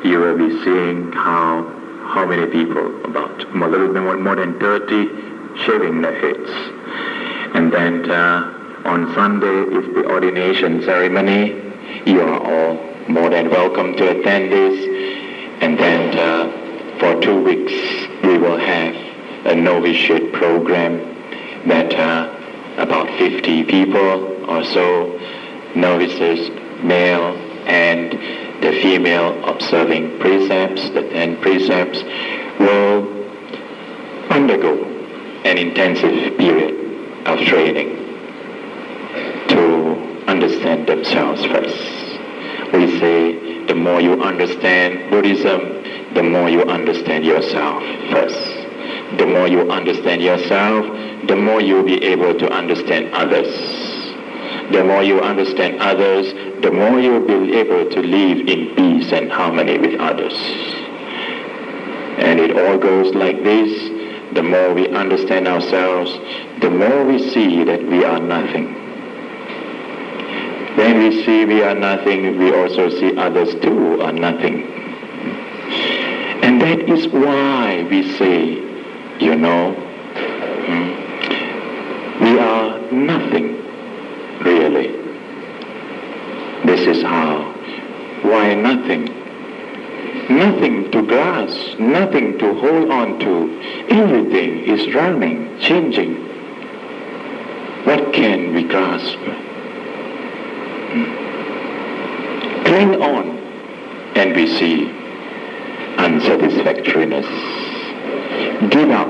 You will be seeing how many people, about a little bit more than 30, shaving their heads. And then on Sunday is the ordination ceremony. You are all more than welcome to attend this. And then for 2 weeks we will have a novitiate program that about 50 people or so, novices, male and the female observing precepts, the 10 precepts, will undergo an intensive period of training to understand themselves first. We say the more you understand Buddhism, the more you understand yourself first. The more you understand yourself, the more you'll be able to understand others. The more you understand others, the more you'll be able to live in peace and harmony with others. And it all goes like this. The more we understand ourselves, the more we see that we are nothing. When we see we are nothing, we also see others too are nothing. And that is why we say, we are nothing, really. This is how. Why nothing? Nothing to grasp, nothing to hold on to. Everything is running, changing. What can we grasp? Cling on, and we see unsatisfactoriness. Give up,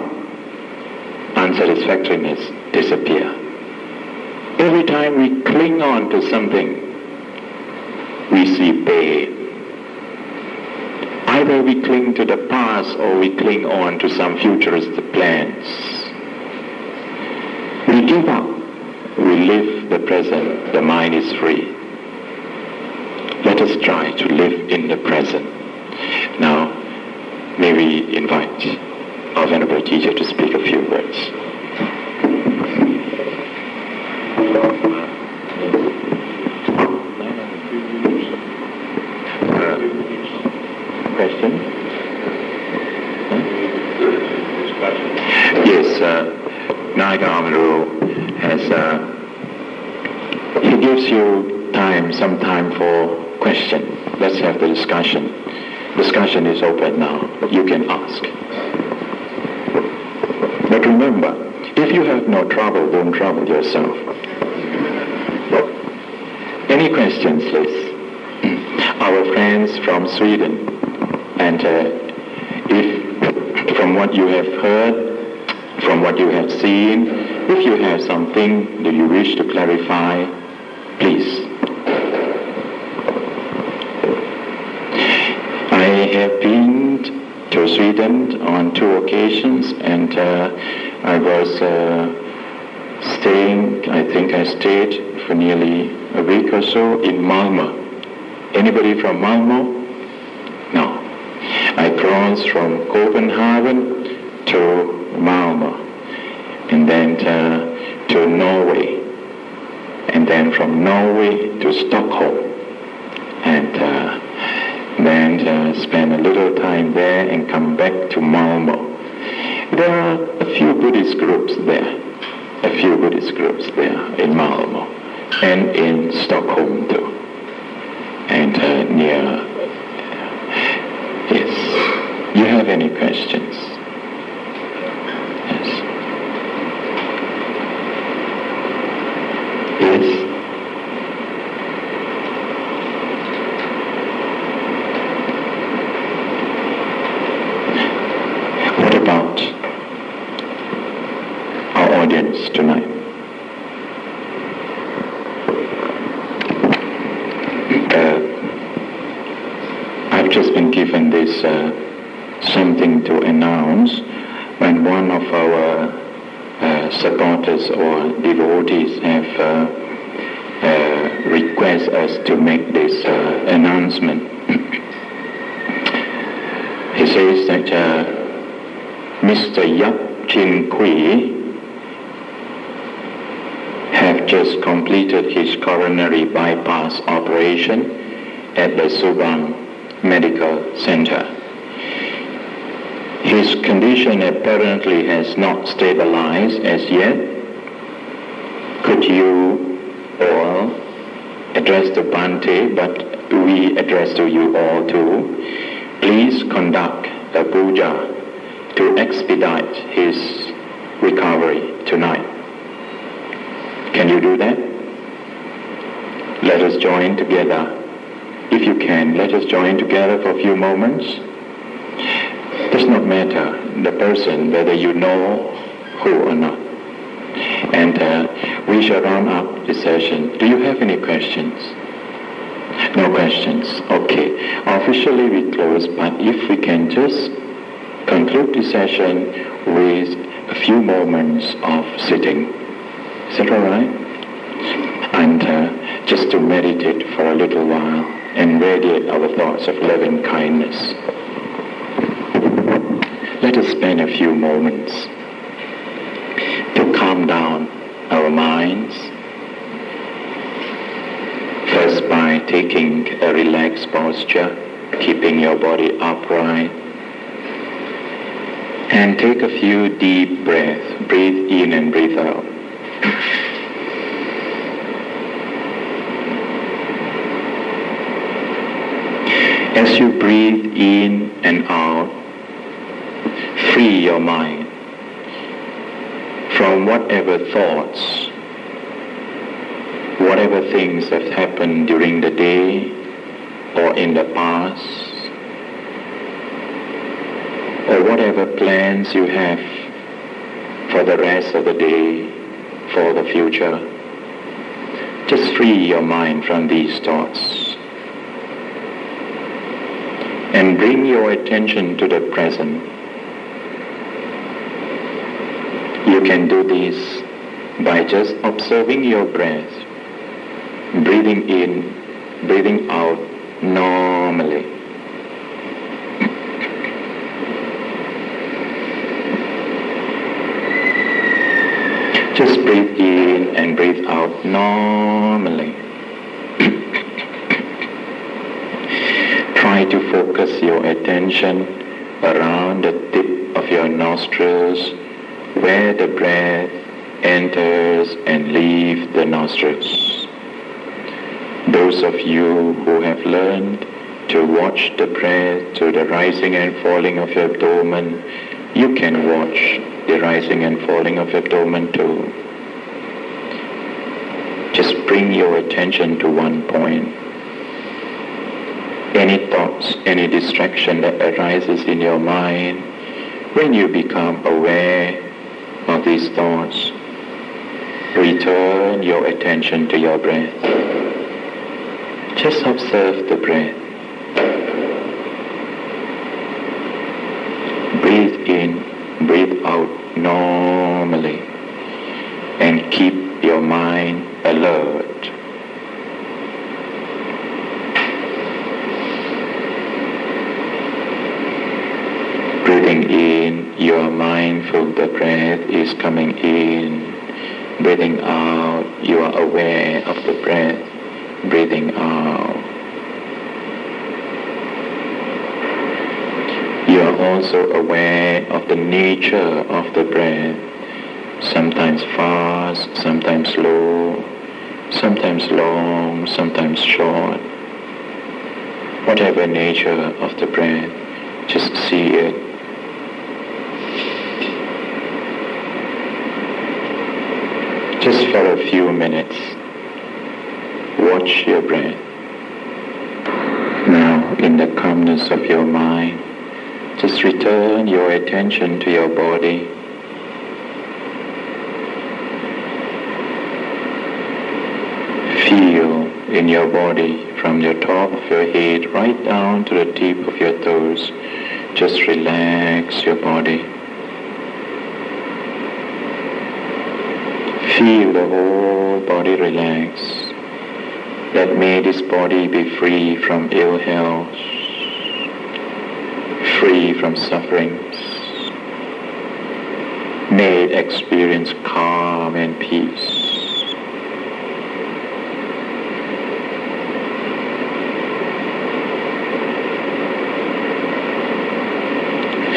unsatisfactoriness disappear. Every time we cling on to something, we see pain. Either we cling to the past or we cling on to some futuristic plans. We give up. We live the present. The mind is free. Let us try to live in the present. Now, may we invite our Venerable Teacher to speak a few words. Question? Yes, Naga Amaru has, he gives you some time for question. Let's have the discussion. Discussion is open now. You can ask. But remember, if you have no trouble, don't trouble yourself. Any questions, please? Our friends from Sweden. And if from what you have heard, from what you have seen, if you have something that you wish to clarify, please. I have been to Sweden on 2 occasions, and I was staying, I think I stayed for nearly a week or so in Malmö. Anybody from Malmö? No. I crossed from Copenhagen to Malmö, and then to Norway, and then from Norway to Stockholm, and then spend a little time there and come back to Malmö. There are a few Buddhist groups there in Malmö, and in Stockholm too, and near. Yes. You have any questions? Yes. Yes. What about our audience tonight? I've just been given this something to announce when one of our supporters or devotees have request us to make this announcement. He says that Mr. Yap Chin Kui have just completed his coronary bypass operation at the Subang Medical Center. His condition apparently has not stabilized as yet. Could you all address to Bhante, but we address to you all too, please conduct a puja to expedite his recovery tonight. Can you do that? Let us join together. If you can, let us join together for a few moments. Does not matter the person, whether you know who or not. And we shall round up the session. Do you have any questions? No questions. Okay. Officially we close, but if we can just conclude the session with a few moments of sitting. Is that all right? And just to meditate for a little while and radiate our thoughts of loving kindness. Let us spend a few moments to calm down our minds. First by taking a relaxed posture, keeping your body upright. And take a few deep breaths. Breathe in and breathe out. As you breathe in and out, free your mind from whatever thoughts, whatever things have happened during the day or in the past, or whatever plans you have for the rest of the day, for the future. Just free your mind from these thoughts and bring your attention to the present. You can do this by just observing your breath, breathing in, breathing out normally. Just breathe in and breathe out normally. Try to focus your attention around the tip of your nostrils, where the breath enters and leaves the nostrils. Those of you who have learned to watch the breath to the rising and falling of your abdomen, you can watch the rising and falling of your abdomen too. Just bring your attention to one point. Any thoughts, any distraction that arises in your mind, when you become aware of these thoughts, return your attention to your breath. Just observe the breath. Breathe in, breathe out normally, and keep your mind alert. Breathing in, you are mindful the breath is coming in. Breathing out, you are aware of the breath. Breathing out. You are also aware of the nature of the breath. Sometimes fast, sometimes slow, sometimes long, sometimes short. Whatever nature of the breath, just see it. Just for a few minutes, watch your breath. Now, in the calmness of your mind, just return your attention to your body. Feel in your body, from your top of your head right down to the tip of your toes. Just relax your body. Feel the whole body relax. That may this body be free from ill health, free from sufferings. May it experience calm and peace.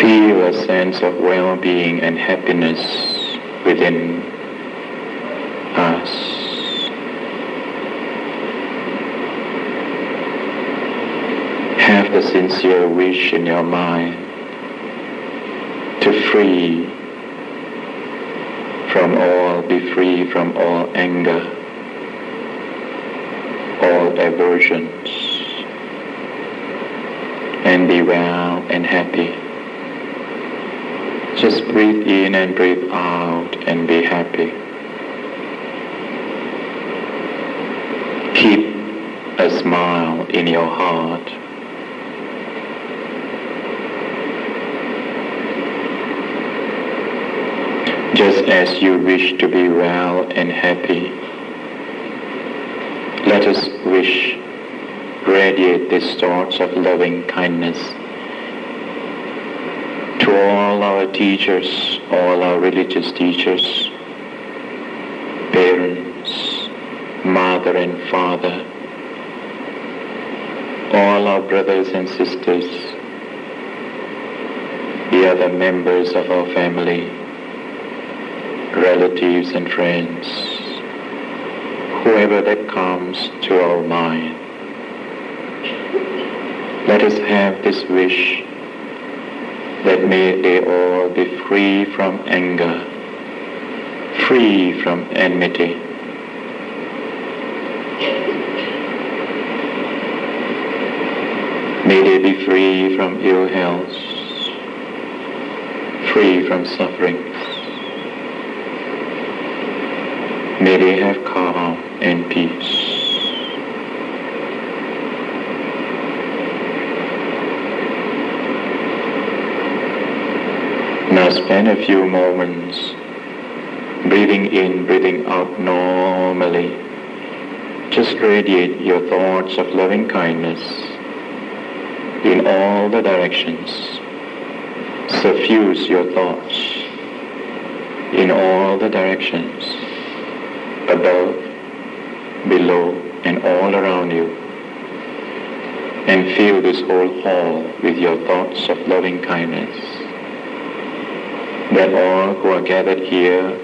Feel a sense of well-being and happiness within us. Have the sincere wish in your mind to be free from all anger, all aversions, and be well and happy. Just breathe in and breathe out and be happy. Keep a smile in your heart. Just as you wish to be well and happy, let us radiate these thoughts of loving kindness to all our teachers, all our religious teachers, parents, mother and father, all our brothers and sisters, the other members of our family, relatives and friends, whoever that comes to our mind. Let us have this wish that may they all be free from anger, free from enmity. May they be free from ill health, free from sufferings. May they have calm and peace. Now spend a few moments breathing in, breathing out normally. Just radiate your thoughts of loving kindness in all the directions. Suffuse your thoughts in all the directions, above, below, and all around you. And fill this whole hall with your thoughts of loving kindness, that all who are gathered here,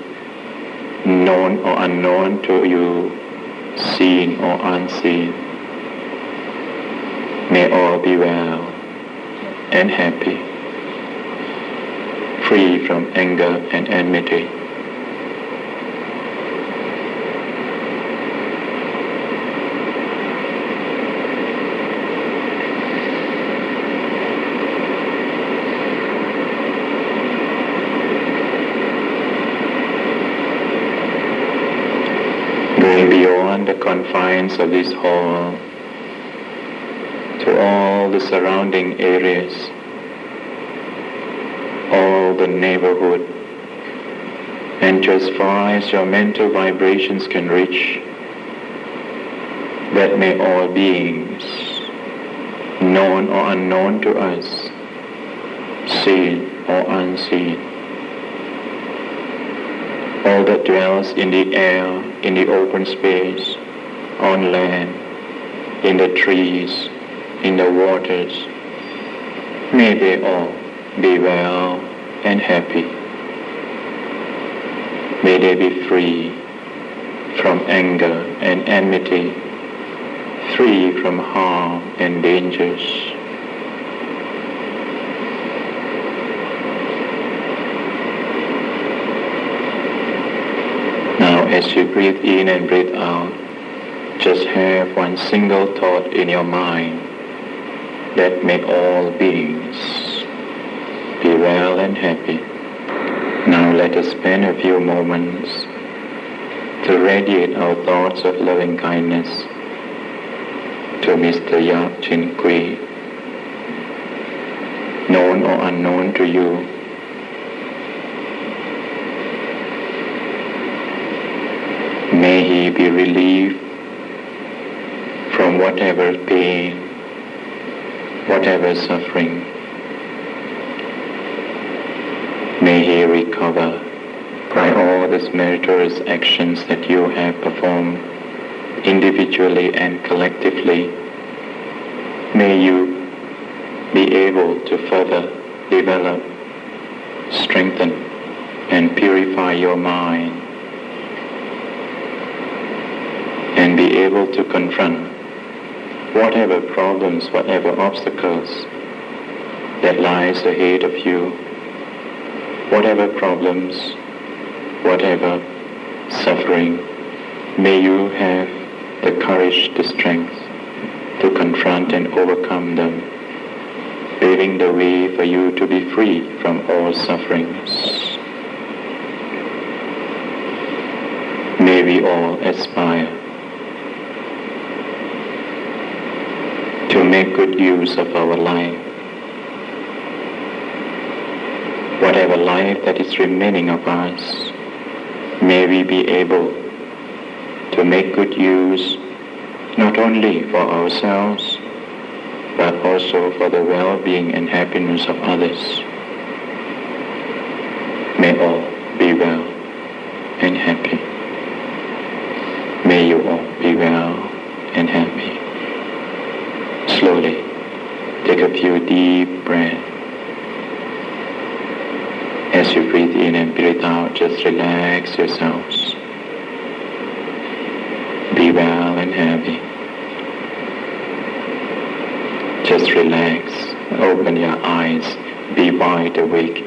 known or unknown to you, seen or unseen, may all be well and happy, free from anger and enmity. Beyond the confines of this hall to all the surrounding areas, all the neighborhood, and to as far as your mental vibrations can reach, that may all beings, known or unknown to us, seen or unseen, all that dwells in the air, in the open space, on land, in the trees, in the waters, may they all be well and happy. May they be free from anger and enmity, free from harm and dangers. As you breathe in and breathe out, just have one single thought in your mind, that may all beings be well and happy. Now let us spend a few moments to radiate our thoughts of loving kindness to Mr. Yap Chin Kui, known or unknown to you, may he be relieved from whatever pain, whatever suffering. May he recover by all the meritorious actions that you have performed individually and collectively. May you be able to further develop, strengthen, and purify your mind, and be able to confront whatever problems, whatever obstacles that lies ahead of you, whatever problems, whatever suffering. May you have the courage, the strength to confront and overcome them, paving the way for you to be free from all sufferings. May we all aspire to make good use of our life, whatever life that is remaining of us. May we be able to make good use not only for ourselves, but also for the well-being and happiness of others. May all be well and happy. May you all be well and happy. Slowly, take a few deep breaths. As you breathe in and breathe out, just relax yourselves. Be well and happy. Just relax. Open your eyes. Be wide awake.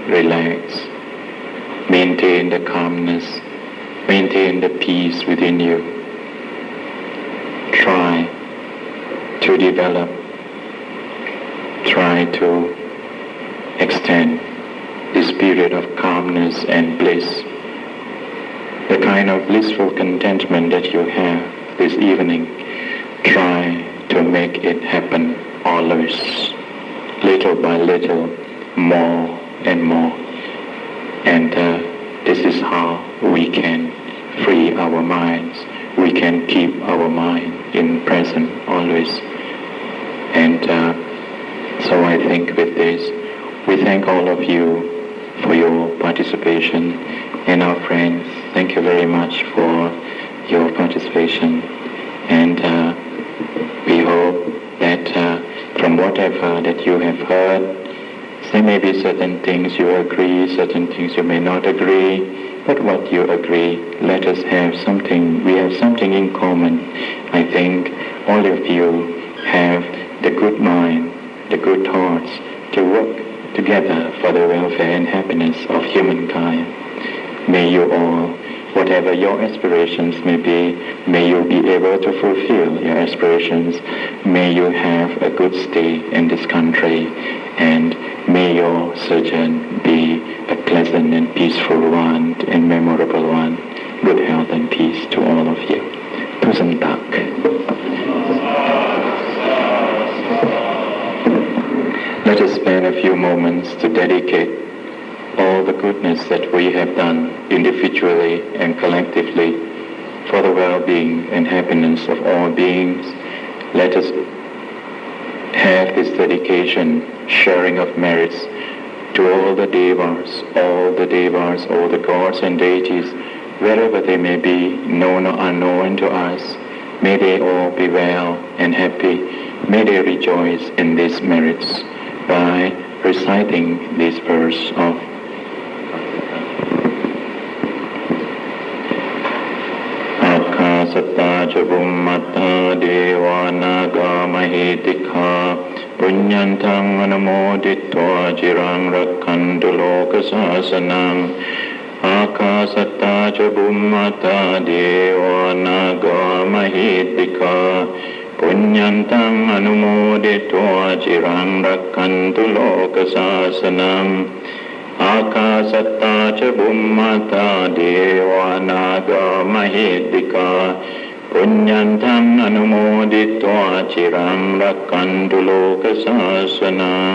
Relax. Maintain the calmness. Maintain the peace within you. Try to develop. Try to extend the spirit of calmness and bliss, the kind of blissful contentment that you have this evening. Try to make it happen always, little by little, more and more. And this is how we can free our minds. We can keep our mind in present always. And so I think with this, we thank all of you for your participation, and our friends, thank you very much for your participation. And we hope that from whatever that you have heard, there may be certain things you agree, certain things you may not agree, but what you agree, let us have something, we have something in common. I think all of you have the good mind, the good thoughts to work together for the welfare and happiness of humankind. May you all, whatever your aspirations may be, may you be able to fulfill your aspirations. May you have a good stay in this country, and may your sojourn be a pleasant and peaceful one and memorable one. Good health and peace to all of you. Tusen tack. Let us spend a few moments to dedicate all the goodness that we have done individually and collectively for the well-being and happiness of all beings. Let us have this dedication, sharing of merits to all the devas, all the gods and deities, wherever they may be, known or unknown to us. May they all be well and happy. May they rejoice in these merits by reciting this verse of Akasatta Chabummata Devanaga Mahitika Punyantang Anumoditva Chirang Rakkantu Lokasasanam Akasatta Chabummata Devanaga Mahitika Punyantang anumoditva chirang rakkantu lokasasanam Akasatta cha bummata devanaga mahidika ปุญญันทังอนุโมดิตวาชิรังรักขันตุโลกศาสนัง